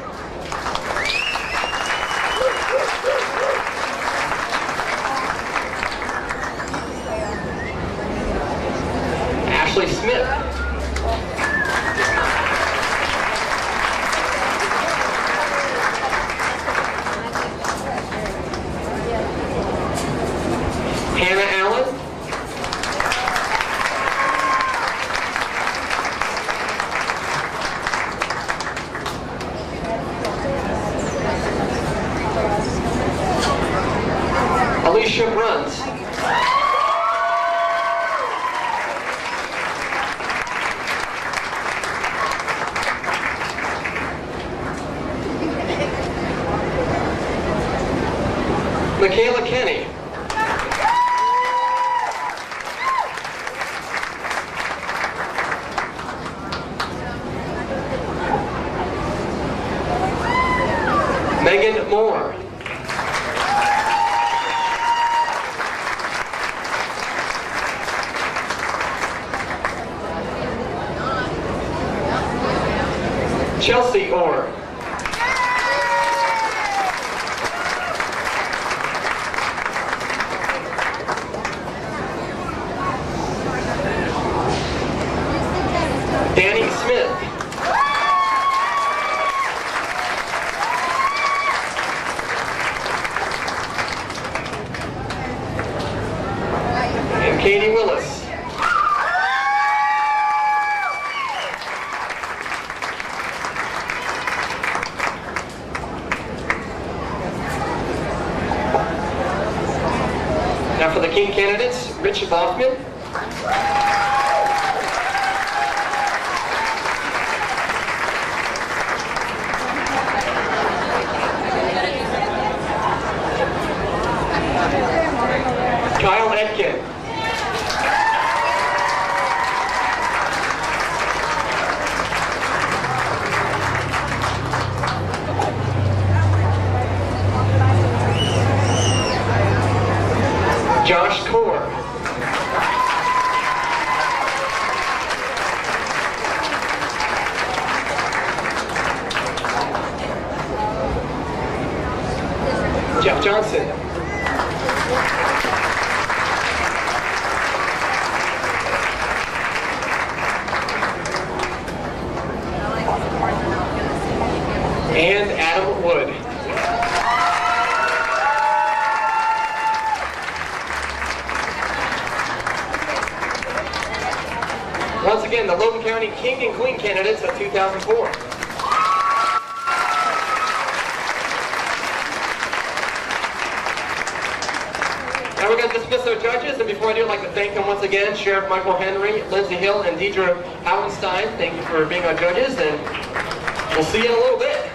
Ashley Smith. Hannah Allen. Alicia Bruns. Michaela Kenny. Megan Moore. Teen candidates, Rich Boffman. Kyle Etkin. Josh Core. Jeff Johnson. And Adam Wood. Once again, the Logan County King and Queen candidates of 2004. Now we're going to dismiss our judges, and before I do, I'd like to thank them once again, Sheriff Michael Henry, Lindsay Hill, and Deidre Howenstein. Thank you for being our judges, and we'll see you in a little bit.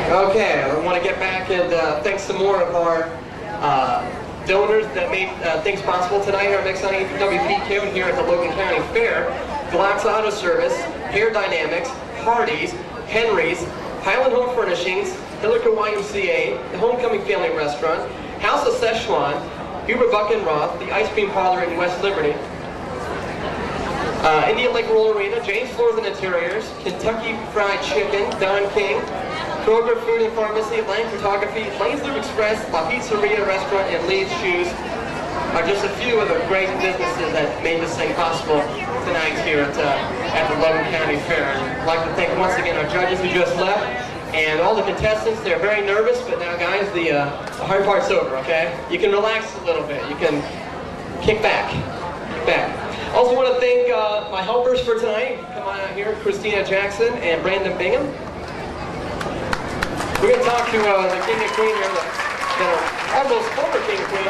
Okay, I want to get back and thank some more of our donors that made things possible tonight. Our next on WPQ and here at the Logan County Fair. Glax Auto Service, Hair Dynamics, Hardee's, Henry's, Highland Home Furnishings, Hilliker YMCA, the Homecoming Family Restaurant, House of Szechuan, Huber Buck and Roth, the Ice Cream Parlor in West Liberty, Indian Lake Roll Arena, James Floors and Interiors, Kentucky Fried Chicken, Don King, Kroger Food and Pharmacy, Lang Photography, Lane's Loop Express, La Pizzeria Restaurant, and Lee's Shoes are just a few of the great businesses that made this thing possible tonight here at the Logan County Fair. I'd like to thank once again our judges who just left and all the contestants. They're very nervous, but now guys, the hard part's over, okay? You can relax a little bit. You can kick back. Also want to thank my helpers for tonight. Come on out here, Christina Jackson and Brandon Bingham. We're going to talk to the King and Queen here, the almost former King and Queen.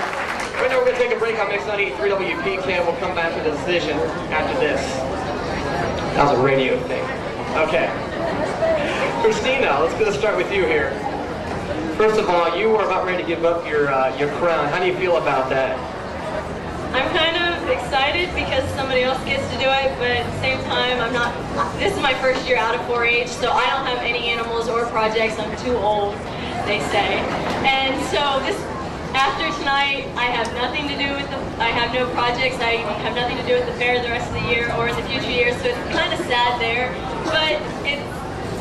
Right now we're going to take a break on Mix 93 WPK. We'll come back with a decision after this. That was a radio thing. Okay. Christina, let's go start with you here. First of all, you are about ready to give up your crown. How do you feel about that? I'm kind of excited because somebody else gets to do it, but at the same time, I'm not. This is my first year out of 4-H, so I don't have any animals or projects. I'm too old, they say. And so this, after tonight, I have nothing to do with the. I have no projects. I have nothing to do with the fair the rest of the year or in the future years. So it's kind of sad there, but it's.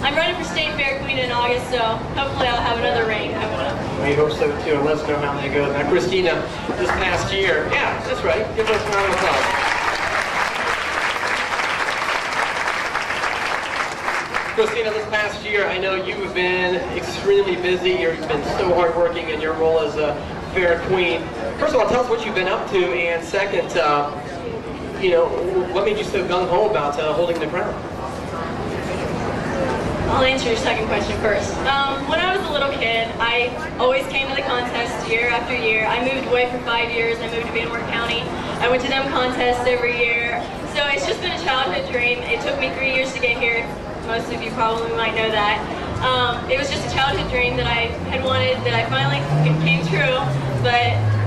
I'm running for state fair queen in August, so hopefully I'll have another reign coming up. We hope so too, and let us know how that goes. Now, Christina, this past year, yeah, that's right. Give us a round of applause. Christina, this past year, I know you've been extremely busy. You've been so hardworking in your role as a fair queen. First of all, tell us what you've been up to, and second, you know, what made you so gung-ho about holding the crown? I'll answer your second question first. When I was a little kid, I always came to the contest year after year. I moved away for 5 years. I moved to Van Wert County. I went to them contests every year. So it's just been a childhood dream. It took me 3 years to get here. Most of you probably might know that. It was just a childhood dream that I had wanted, that I finally came true.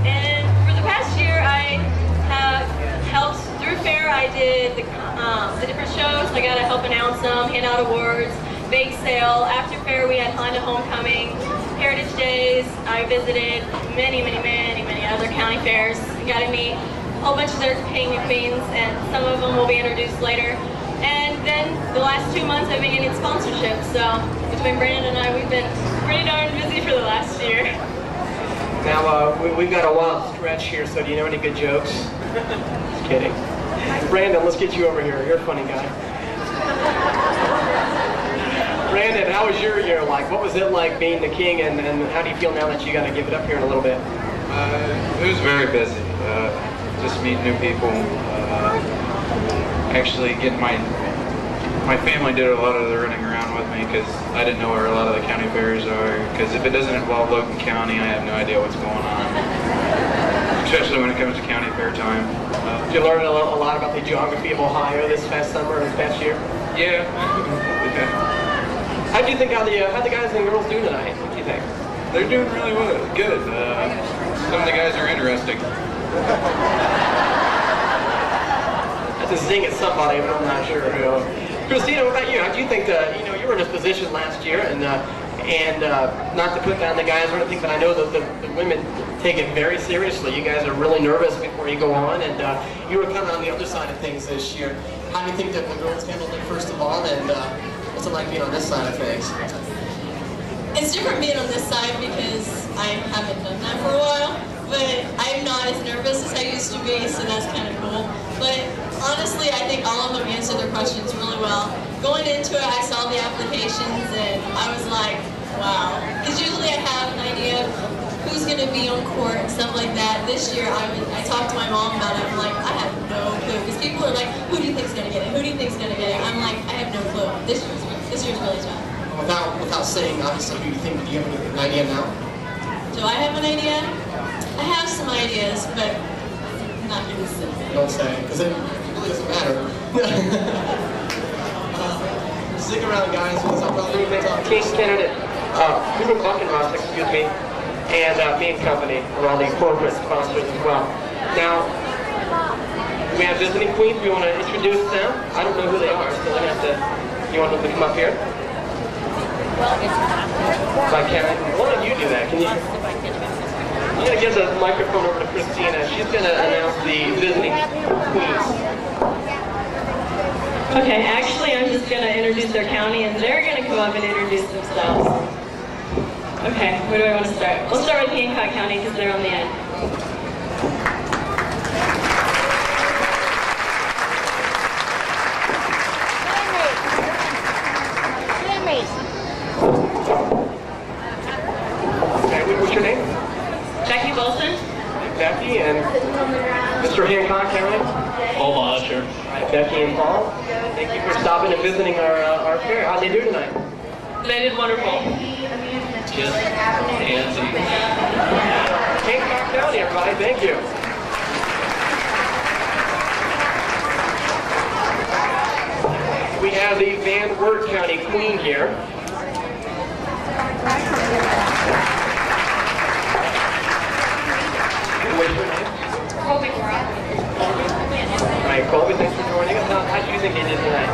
And for the past year, I have helped through fair. I did the different shows. I got to help announce them, hand out awards. Bake sale. After fair, we had Honda Homecoming, Heritage Days. I visited many other county fairs. Got to meet a whole bunch of their king and queens, and some of them will be introduced later. And then the last 2 months, I've been getting sponsorships. So between Brandon and I, we've been pretty darn busy for the last year. Now, we've got a wild stretch here, so do you know any good jokes? Just kidding. Brandon, let's get you over here. You're a funny guy. Brandon, how was your year like? What was it like being the king, and how do you feel now that you got to give it up here in a little bit? It was very busy. Just meeting new people. Actually getting my my family did a lot of the running around with me because I didn't know where a lot of the county fairs are. Because if it doesn't involve Logan County, I have no idea what's going on. Especially when it comes to county fair time. Did you learn a lot about the geography of Ohio this past summer or this past year? Yeah. How do you think how the guys and girls do tonight? What do you think? They're doing really well. Good. Some of the guys are interesting. That's a zing at somebody, but I'm not sure who. Christina, what about you? How do you think you were in this position last year, and not to put down the guys or anything, but I know that the women take it very seriously. You guys are really nervous before you go on, and you were kind of on the other side of things this year. How do you think that the girls handled it first of all, and what's it like being on this side of things? It's different being on this side because I haven't done that for a while, but I'm not as nervous as I used to be, so that's kind of cool. But honestly, I think all of them answered their questions really well. Going into it, I saw the applications and I was like, wow. Because usually I have an idea of who's going to be on court and stuff like that. This year, I talked to my mom about it. I'm like, I have no clue. Because people are like, who do you think's going to get it? Who do you think's going to get it? I'm like, I have no clue. This year's really tough. Without saying, obviously, who do you think? Do you have an idea now? Do I have an idea? I have some ideas, but I'm not going to say. Don't say, because it really doesn't matter. Stick around, guys, because I'll probably talk to King candidate, Ruben Buckenross, excuse me, and me and company are all the corporate sponsors as well. Now, we have visiting queens. We want to introduce them. I don't know who they are, so they're going to have to. You want them to come up here? If I can, why don't you do that? Can you? I'm going to give the microphone over to Christina. She's going to announce the visiting queens. Okay, actually I'm just going to introduce their county and they're going to come up and introduce themselves. Okay, where do I want to start? We'll start with Hancock County because they're on the end. Okay, what's your name? Jackie Wilson. Becky and Mr. Hancock County. Paul Mosher. Becky and Paul, thank you for stopping and visiting our fair. How'd they do tonight? They did wonderful. Just handsy. Hancock County, everybody, thank you. We have the Van Wert County Queen here. What's your name? Colby Cora. All right, Colby, thanks for joining us. How do you think they did tonight?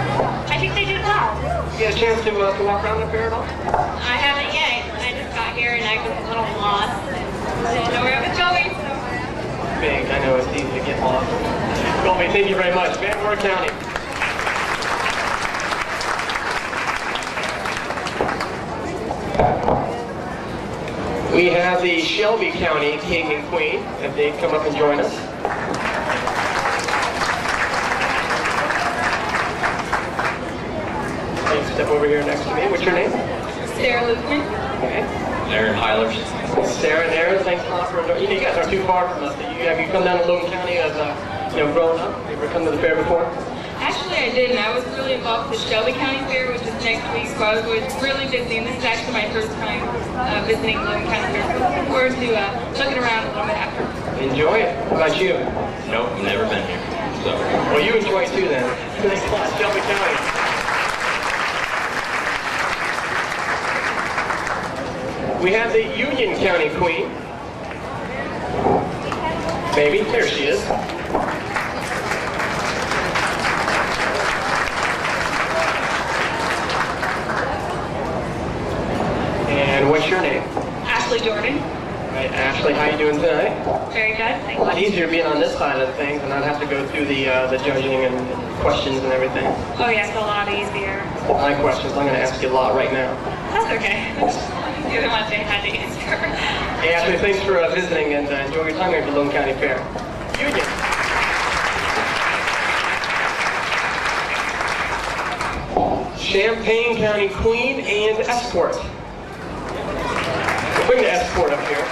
I think they did well. You get a chance to walk around the fair at all? I haven't yet. I just got here and I was a little lost. I didn't know where I was going. Big, I know it's easy to get lost. Colby, thank you very much. Van Wert County. We have the Shelby County King and Queen, if they come up and join us. Please step over here next to me. What's your name? Sarah Logan. Okay. Aaron Heilers. Sarah and Aaron, thanks a lot for you guys aren't too far from us. Have you come down to Logan County as growing up? Have you ever come to the fair before? Actually, I didn't. I was really involved with the Shelby County Fair, which is next week, so I was really busy, and this is actually my first time visiting Logan County Fair. So looking forward to looking around a little bit after. Enjoy it. What about you? Nope, never been here. So. Well, you enjoy it too then. Thanks a lot, Shelby County. We have the Union County Queen. Maybe. There she is. And what's your name? Ashley Jordan. Right, Ashley, how you doing tonight? Very good. A lot easier being on this side of things and not have to go through the judging and questions and everything. Oh yes, a lot easier. My questions, I'm going to ask you a lot right now. That's okay. You're the ones I had to answer. Hey Ashley, thanks for visiting and enjoy your time here at the Logan County Fair. Union. Champaign County Queen and Escort. We'll bring the Escort up here.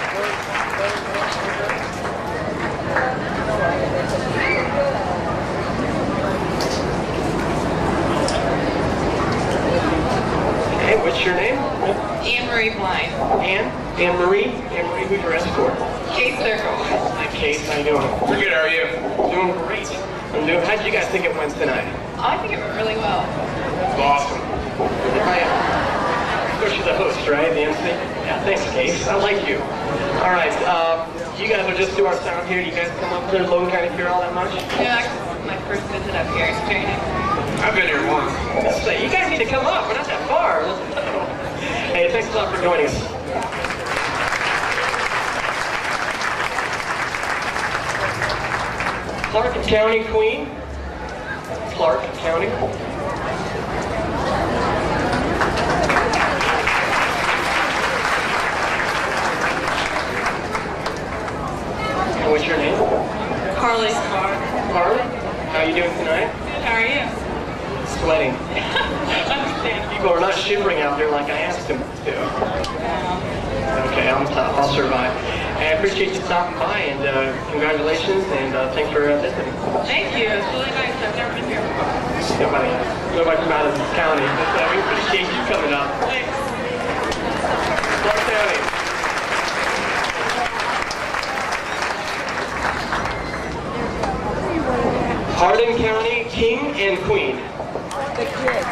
what's your name? Anne-Marie Blind. Anne-Marie? Anne-Marie, who's your escort? Kate Circle. Hi, Kate. How you doing? We're good, how are you? Doing great. How did you guys think it went tonight? I think it went really well. Awesome. You're the host, right? The MC? Yeah, thanks, Kate. I like you. All right, you guys will just do our sound here. Do you guys come up to Logan County Fair all that much? Yeah, this is my first visit up here. It's very nice. I've been here once. You guys need to come up. We're not that far. Hey, thanks a lot for joining us. Clark County Queen. Clark County. And what's your name? Carly Scar. Carly? How are you doing tonight? Good, how are you? Sweating. Understand. People are not shivering out there like I asked them to. Okay, I'm tough. I'll survive. I appreciate you stopping by, and congratulations, and thanks for visiting. Thank you. It's really nice. I've never been here before. Nobody from out of this county. But, we appreciate you coming up. Thanks. Clark County. Hardin County, King and Queen. The kids.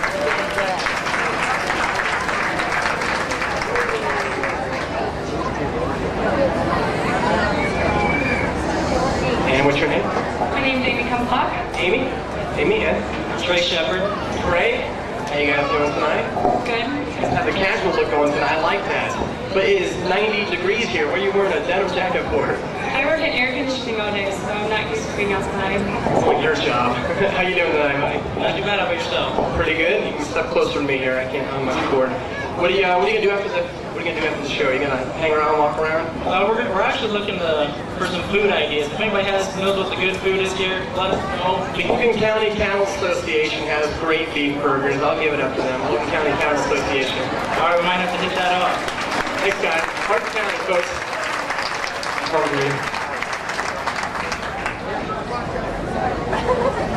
And what's your name? My name's Amy Kumpock. Amy? Amy, and? Trey Shepard. Trey, how you guys doing tonight? Good. Have the casual look going tonight. I like that. But it is 90 degrees here. What are you wearing a denim jacket for? I work in air conditioning all day, so I'm not used to being outside. Oh, your job. How you doing tonight, buddy? Not too bad. How about yourself? Pretty good. You can step closer to me here. I can't hang my cord. What are you gonna do after the show? Are you gonna hang around, walk around? We're actually looking for some food ideas. If anybody knows what the good food is here, let us know. Logan County Cattle Association has great beef burgers. I'll give it up to them. Logan County Cattle Association. All right, we might have to hit that up. Thanks, guys. Hardin County, folks.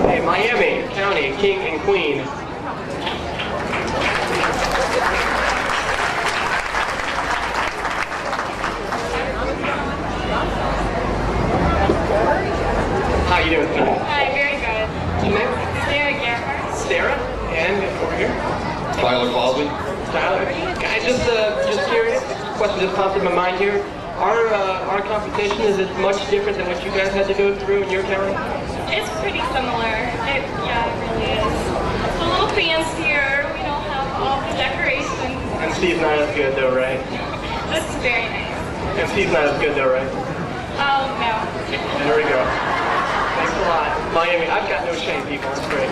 Hey, Miami County, King and Queen. How you doing tonight? Hi, very good. What's your name? Sarah Gephardt. Sarah, and over here? Tyler Cosby. Tyler. I just curious. Question just popped in my mind here. Our competition, is it much different than what you guys had to go through in your county? It's pretty similar. It really is. It's a little fancier. We don't have all the decorations. MC's not as good though, right? This is very nice. MC's not as good though, right? Oh, no. There we go. Thanks a lot. Miami, I've got no shame, people. That's great.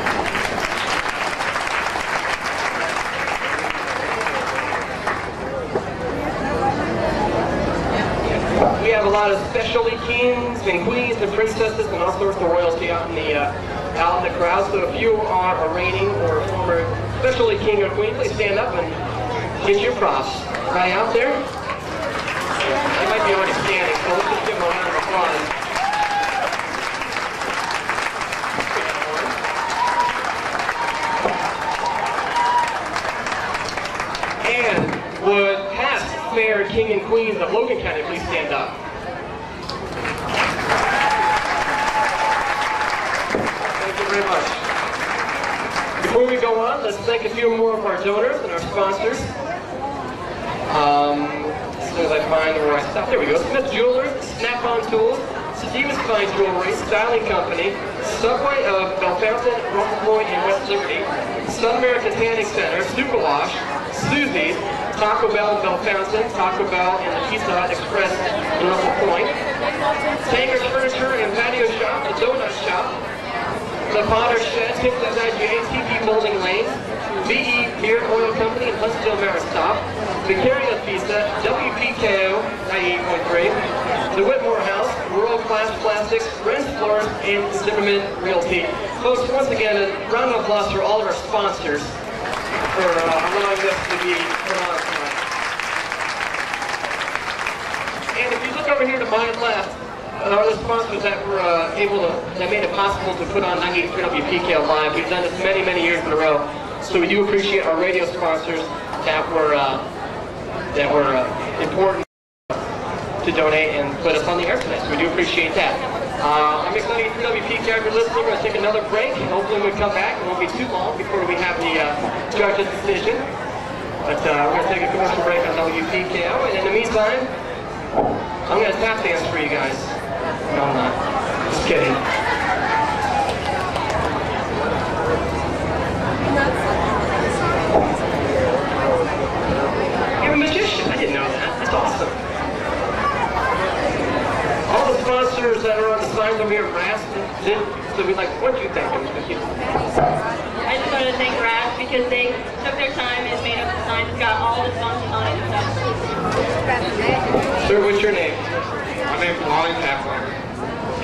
We have a lot of specialty kings and queens and princesses and all sorts of royalty out in the crowd. So if you are a reigning or a former specialty king or queen, please stand up and get your props. Right out there? They might be already standing, so let's just give them a round of applause. And would past fair king and queens of Logan County please stand up? Thank you very much. Before we go on, let's thank a few more of our donors and our sponsors. As soon as I find where I stop, there we go. Smith Jewelers, Snap-on Tools, Stevens Fine Jewelry, Styling Company, Subway of Bellefontaine, Russell Point, and West Liberty, Sun American Tanning Center, Super Wash, Susie's, Taco Bell in Bellefontaine, Taco Bell and the Pizza Hut Express in Russell Point, Tanker's Furniture and Patio Shop, the Donut Shop, the Potter Shed, Pixels IGA, TP Bowling Lane, VE Beer and Oil Company in Huntsville, Maristop, Vicaria's Pizza, WPKO 98.3, the Whitmore House, World Class Plastics, Ren's Floors, and Zimmerman Realty. Folks, once again, a round of applause for all of our sponsors for allowing this to be put on tonight. And if you look over here to my left, are the sponsors that were that made it possible to put on 98.3 WPKO Live. We've done this many, many years in a row. So we do appreciate our radio sponsors that were important to donate and put us on the air today. So we do appreciate that. I'm excited for WPK if you're listening. We're going to take another break. Hopefully we come back. It won't be too long before we have the judge's decision. But we're going to take a commercial break on WPKO. And in the meantime, I'm going to tap dance for you guys. No, I'm not. Just kidding. You're a magician. I didn't know that. That's awesome. All the sponsors that are on the signs over here, Brass, so we'd like, what do you think? I just wanted to thank Brass because they took their time and made up the signs. It's got all the sponsors on it and stuff. Sir, what's your name? My name's Lonnie Kaplan.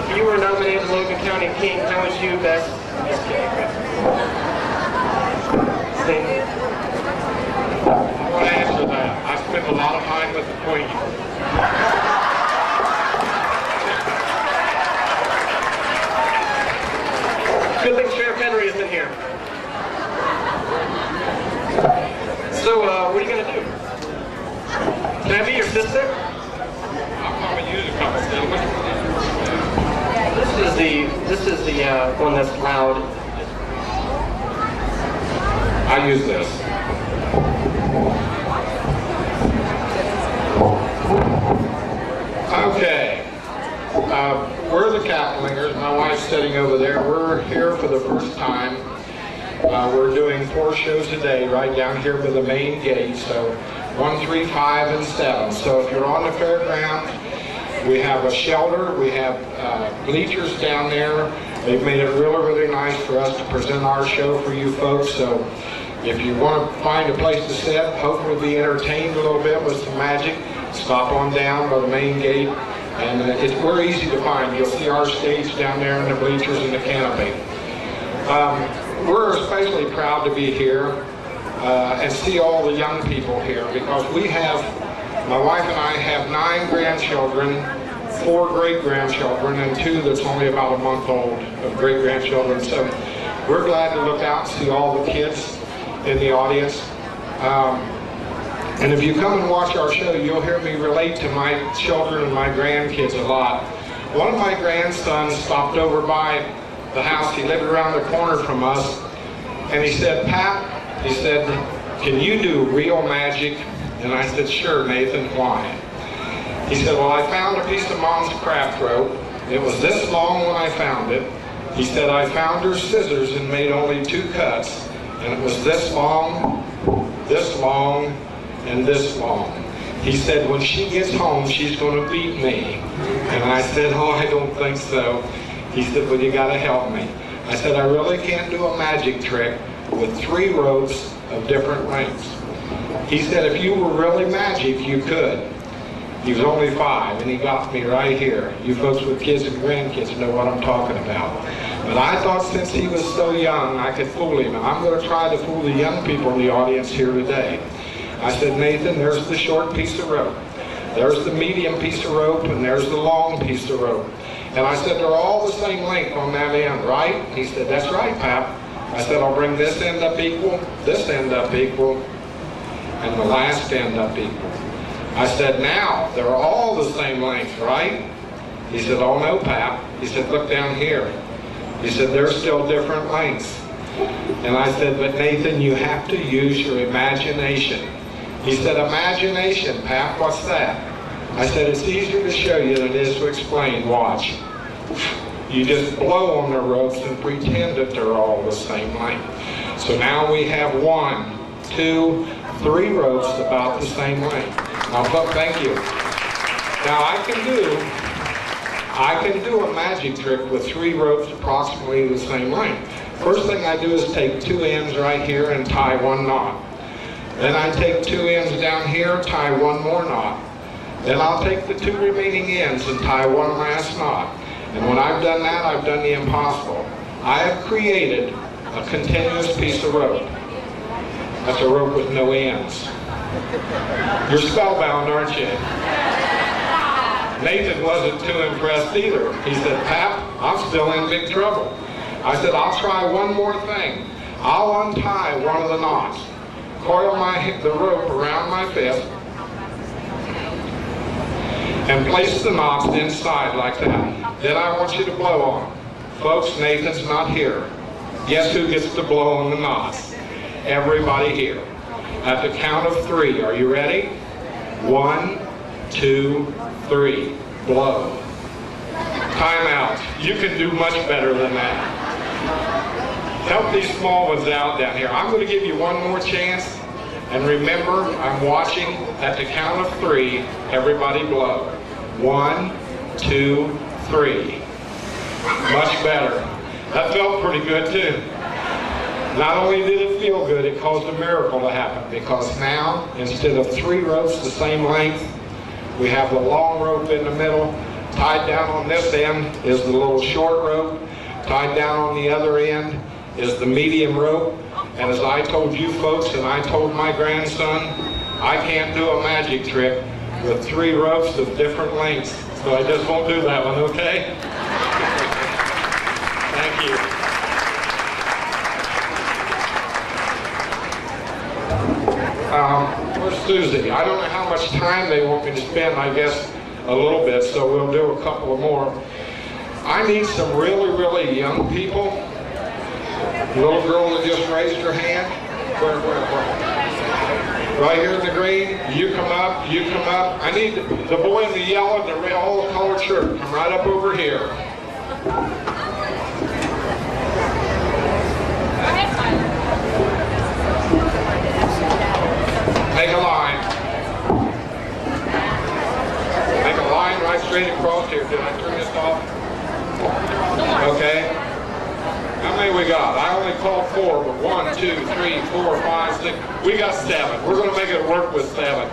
If you were nominated Logan County King, how would you best? Just kidding. Sing. I want to answer that. I spent a lot of time with the Queen. Good thing Sheriff Henry isn't here. So, what are you going to do? Can I be your sister? I'll probably use a couple things. This is the one that's loud. I use this. Okay. We're the Caplingers. My wife's sitting over there. We're here for the first time. We're doing 4 shows a day right down here by the main gate. So 1, 3, 5, and 7. So if you're on the fairground, we have a shelter. We have bleachers down there. They've made it really, really nice for us to present our show for you folks. So if you want to find a place to sit, hopefully be entertained a little bit with some magic, stop on down by the main gate. And we're easy to find. You'll see our stage down there in the bleachers and the canopy. We're especially proud to be here and see all the young people here because my wife and I have 9 grandchildren, 4 great-grandchildren, and 2 that's only about a month old of great-grandchildren. So we're glad to look out and see all the kids in the audience. And if you come and watch our show, you'll hear me relate to my children and my grandkids a lot. One of my grandsons stopped over by the house. He lived around the corner from us. And he said, "Pat," he said, "can you do real magic?" And I said, "Sure, Nathan, why?" He said, "Well, I found a piece of Mom's craft rope. It was this long when I found it." He said, "I found her scissors and made only 2 cuts. And it was this long, and this long." He said, "When she gets home, she's going to beat me." And I said, "Oh, I don't think so." He said, "Well, you got to help me." I said, "I really can't do a magic trick with 3 ropes of different lengths." He said, "If you were really magic, you could." He was only 5, and he got me right here. You folks with kids and grandkids know what I'm talking about. But I thought since he was so young, I could fool him. And I'm going to try to fool the young people in the audience here today. I said, "Nathan, there's the short piece of rope. There's the medium piece of rope, and there's the long piece of rope." And I said, "They're all the same length on that end, right?" He said, "That's right, Pap." I said, "I'll bring this end up equal, this end up equal, and the last end up equal." I said, "Now, they're all the same length, right?" He said, "Oh no, Pap." He said, "Look down here." He said, "They're still different lengths." And I said, "But Nathan, you have to use your imagination." He said, "Imagination, Pap, what's that?" I said, "It's easier to show you than it is to explain. Watch. You just blow on the ropes and pretend that they're all the same length. So now we have 1, 2, 3 ropes about the same length." Now, thank you. Now I can do a magic trick with 3 ropes approximately the same length. First thing I do is take 2 ends right here and tie 1 knot. Then I take 2 ends down here, tie 1 more knot. Then I'll take the 2 remaining ends and tie 1 last knot. And when I've done that, I've done the impossible. I have created a continuous piece of rope. That's a rope with no ends. You're spellbound, aren't you? Nathan wasn't too impressed either. He said, "Pap, I'm still in big trouble." I said, "I'll try one more thing. I'll untie one of the knots, coil the rope around my fist, and place the knots inside like that. Then I want you to blow on them. Folks, Nathan's not here. Guess who gets to blow on the knots? Everybody here. At the count of 3, are you ready? 1, 2, 3. Blow. Time out. You can do much better than that. Help these small ones out down here. I'm going to give you one more chance. And remember, I'm watching. At the count of 3, everybody blow. 1, 2, 3. Much better. That felt pretty good too. Not only did it feel good, it caused a miracle to happen, because now, instead of 3 ropes the same length, we have the long rope in the middle. Tied down on this end is the little short rope. Tied down on the other end is the medium rope. And as I told you folks, and I told my grandson, I can't do a magic trick with 3 ropes of different lengths. So I just won't do that one, okay? Thank you. Where's Susie? I don't know how much time they want me to spend, I guess a little bit, so we'll do a couple of more. I need some really, really young people. Little girl that just raised her hand. Where? Right here in the green. You come up, you come up. I need the boy in the yellow and the red, all the colored shirt. Come right up over here. Make a line. Make a line right straight across here. Did I turn this off? Okay. How many we got? I only called 4, but 1, 2, 3, 4, 5, 6. We got 7. We're going to make it work with 7.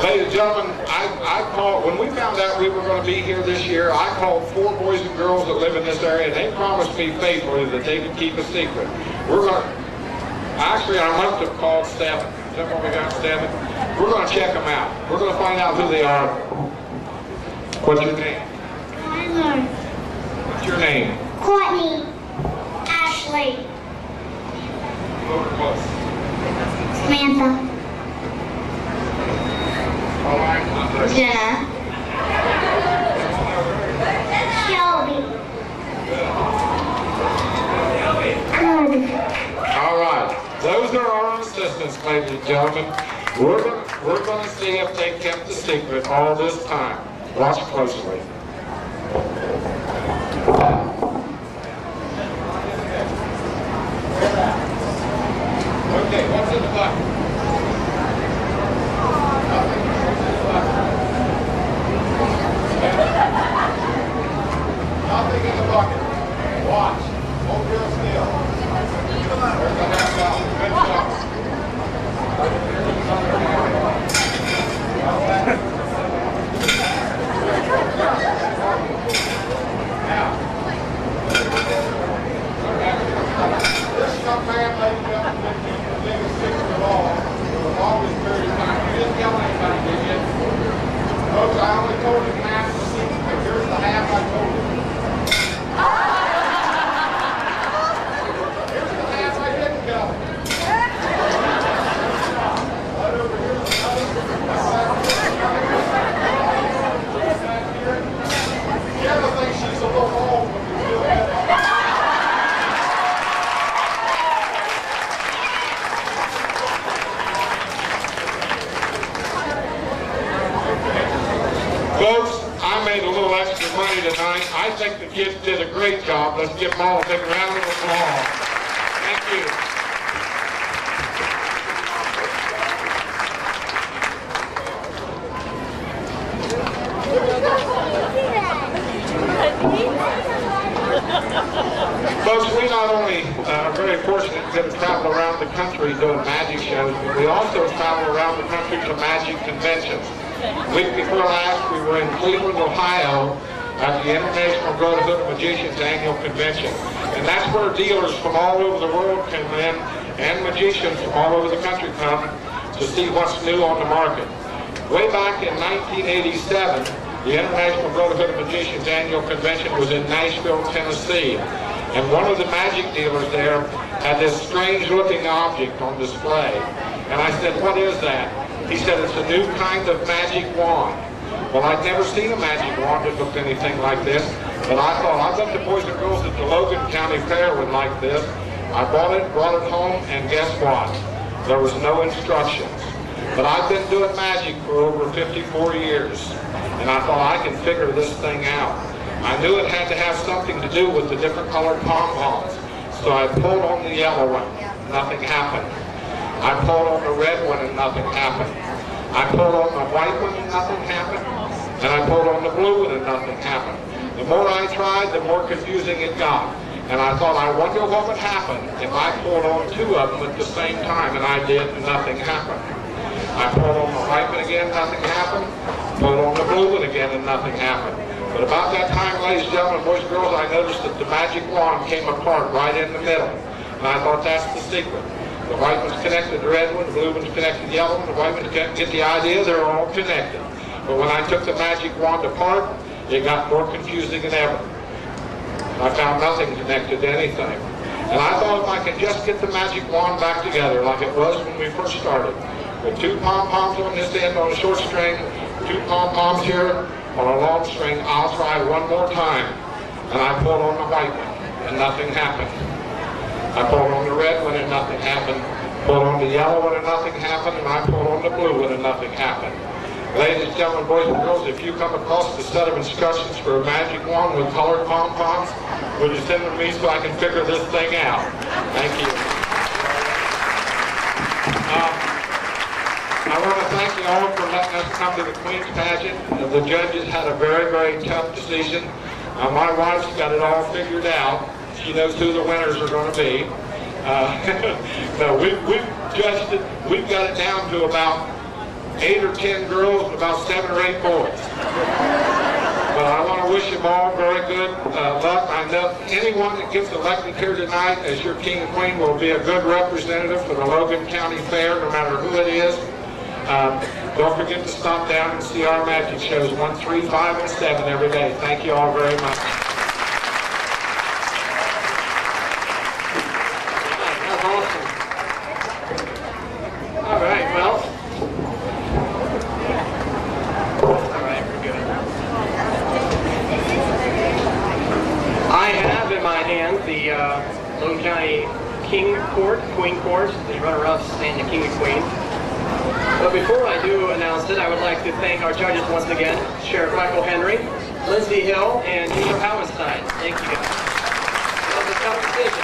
Ladies and gentlemen, I called, when we found out we were going to be here this year, I called 4 boys and girls that live in this area, and they promised me faithfully that they could keep a secret. We're going to, actually I must have called 7. Is that what we got, 7? We're going to check them out. We're going to find out who they are. What's your name? Tyler. What's your name? Courtney. Ashley. Over close. Samantha. All right. Jenna. Shelby. Good. All right. Those are our assistants, ladies and gentlemen. We're going to see if they kept the secret all this time. Watch closely. Okay, what's in the bucket? Nothing in the bucket. Watch. Hold real still. There's the half out. Good job. Now, this young man laid it up and the biggest secret of all for the longest period of time. You didn't tell anybody, did you? Folks, I only told him half the secret, but here's the half I told him. Here's the half I didn't tell him. Right over here's the other thing, she's a little old when you feel that. Folks, I made a little extra money tonight. I think the kids did a great job. Let's give them all a big round of applause. Thank you. Folks, we not only are very fortunate to get to travel around the country doing magic shows, but we also travel around the country to magic conventions. Week before last, we were in Cleveland, Ohio, at the International Brotherhood of Magicians annual convention. And that's where dealers from all over the world come in, and magicians from all over the country come to see what's new on the market. Way back in 1987, the International Brotherhood of Magicians annual convention was in Nashville, Tennessee. And one of the magic dealers there had this strange looking object on display. And I said, what is that? He said, it's a new kind of magic wand. Well, I'd never seen a magic wand that looked anything like this, but I thought, I bet the boys and girls at the Logan County Fair would like this. I bought it, brought it home, and guess what? There was no instructions. But I've been doing magic for over 54 years, and I thought I can figure this thing out. I knew it had to have something to do with the different colored pom-poms, so I pulled on the yellow one, nothing happened. I pulled on the red one and nothing happened. I pulled on the white one and nothing happened. And I pulled on the blue one and nothing happened. The more I tried, the more confusing it got. And I thought, I wonder what would happen if I pulled on two of them at the same time, and I did, and nothing happened. I pulled on the white one again, nothing happened. Pulled on the blue one again, and nothing happened. But about that time, ladies and gentlemen, boys and girls, I noticed that the magic wand came apart right in the middle. And I thought, that's the secret. The white one's connected to the red one, the blue one's connected to the yellow one, the white one's connected. Get the idea? They're all connected. But when I took the magic wand apart, it got more confusing than ever. I found nothing connected to anything. And I thought if I could just get the magic wand back together like it was when we first started, with two pom-poms on this end on a short string, two pom-poms here on a long string, I'll try one more time. And I pulled on the white one, and nothing happened. I pulled on the red one and nothing happened. Pulled on the yellow one and nothing happened. And I pulled on the blue one and nothing happened. Ladies and gentlemen, boys and girls, if you come across the set of instructions for a magic wand with colored pom-poms, would you send them to me so I can figure this thing out? Thank you. I want to thank you all for letting us come to the Queen's Pageant. The judges had a very, very tough decision. My wife's got it all figured out. She knows who the winners are going to be. No, we've judged it. We've got it down to about 8 or 10 girls and about 7 or 8 boys. But I want to wish them all very good luck. I know anyone that gets elected here tonight as your king and queen will be a good representative for the Logan County Fair, no matter who it is. Don't forget to stop down and see our magic shows 1, 3, 5, and 7 every day. Thank you all very much. All right, well. All right, we're good. I have in my hand the Logan County King Court, Queen Court, the runner-ups, and the King and Queen. But before I do announce it, I would like to thank our judges once again, Sheriff Michael Henry, Lindsay Hill, and Peter Howenstein. Thank you guys. That was a tough decision.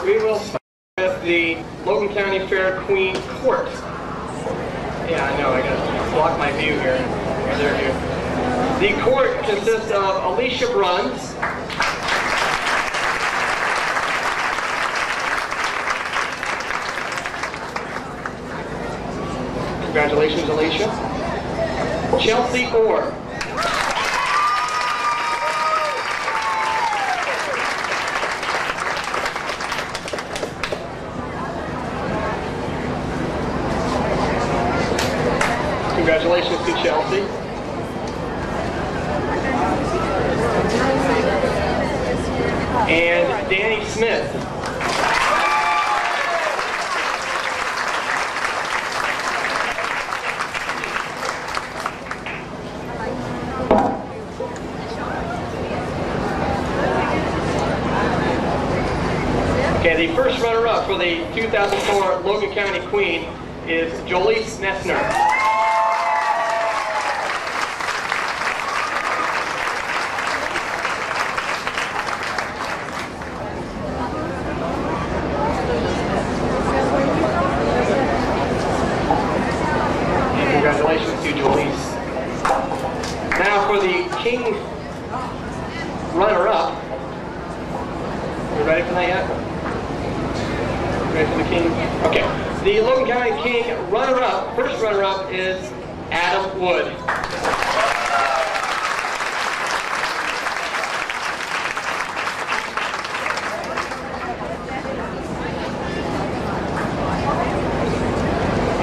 We will start with the Logan County Fair Queen Court. Yeah, I know, I gotta block my view here. There you. The court consists of Alicia Bruns, congratulations, Alicia. Chelsea Orr. Congratulations to Chelsea. And Danny Smith. Okay, the first runner-up for the 2004 Logan County Queen is Jolie Snethner. Congratulations to Jolise. Now for the King runner-up. You ready for that yet? Ready for the King? Okay. The Logan County King runner-up, first runner-up is Adam Wood.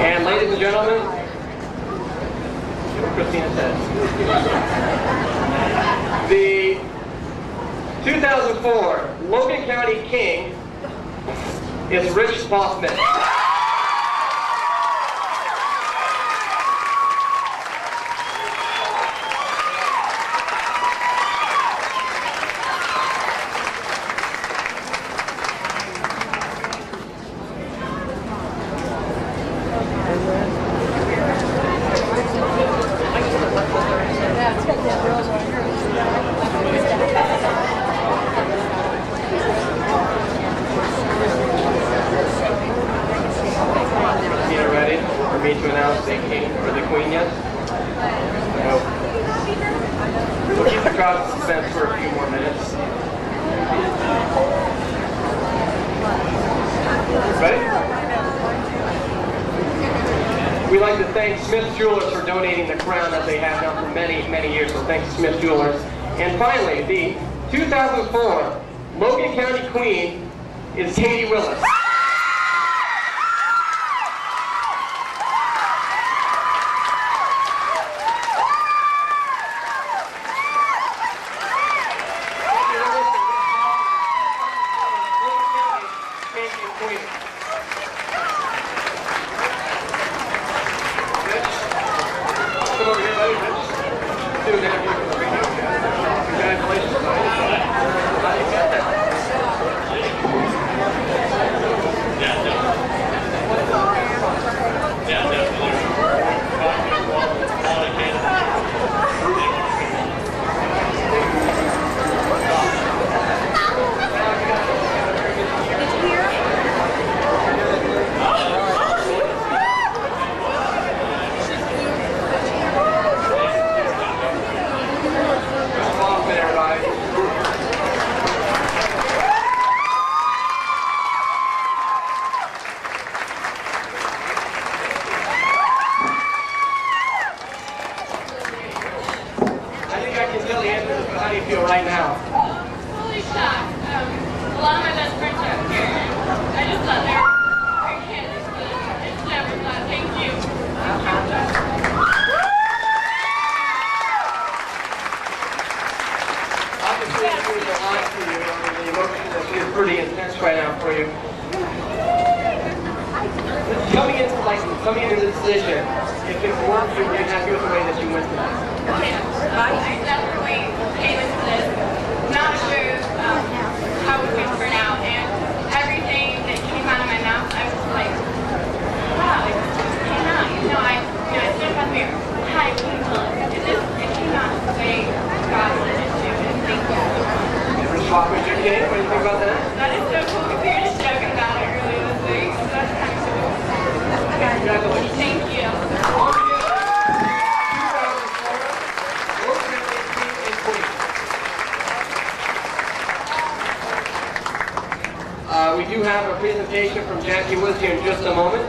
And ladies and gentlemen, Christina says. The 2004 Logan County King is Rich Bossman. To announce the king or the queen yet? No. We'll keep the crowd in suspense for a few more minutes. Ready? We'd like to thank Smith Jewelers for donating the crown that they have now for many, many years, so thanks to Smith Jewelers. And finally, the 2004 Logan County Queen is Katie Willis. How do you feel right now? Totally shocked. A lot of my best friends are up here. I just thought they were kids. I just never thought. Thank you. Obviously, it means a lot to you. The emotion is pretty intense right now for you. Coming into the decision, if it weren't you, you're happy with the way that you went tonight. I definitely came into this not sure how it was going to turn out, and everything that came out of my mouth, I was like, wow, it just came out. You know, I stood up on the mirror. Hi, people. It came out the way God wanted it to, and thank you so much. Ever swap with your kid? What do you think about that? That is so cool. We were just joking about it earlier this week, so that's kind of cool. Congratulations. Thank you. We do have a presentation from Jackie Woods here in just a moment.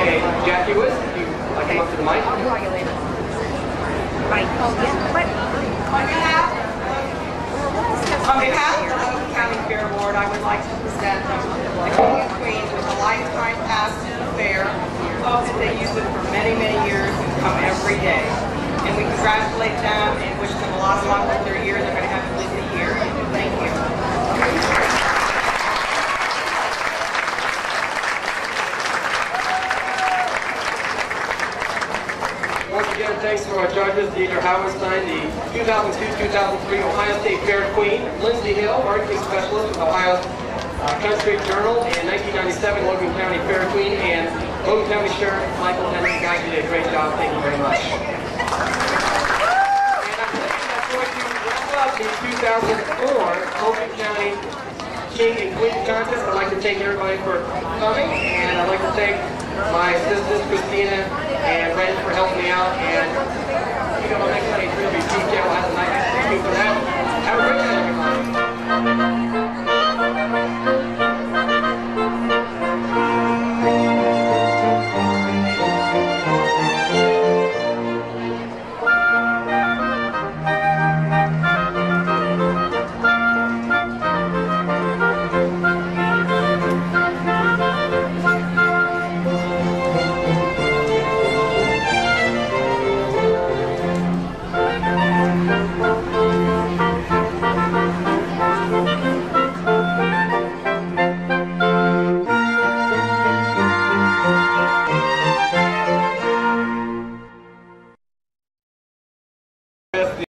Okay, Jackie Woods, if you'd like to come up to the mic. I'll call you later. Right. On behalf of the Logan County Fair Board, I would like to present the King and Queen with a lifetime pass to the fair. Hope that they use it for many, many years and come every day. And we congratulate them and wish them a lot of luck with their year. They're going to have a busy year. Thank you. Once again, thanks to our judges, Deidre Howardstein, the 2002-2003 Ohio State Fair Queen, Lindsay Hill, marketing specialist with Ohio Country Journal, and 1997 Logan County Fair Queen, and Logan County Sheriff Michael Henry. Guys, you did a great job. Thank you very much. The 2004 Logan County King and Queen contest. I'd like to thank everybody for coming, and I'd like to thank my sisters Christina and Ren for helping me out. And you know, next time it's really detail. I have a nice thank you for that.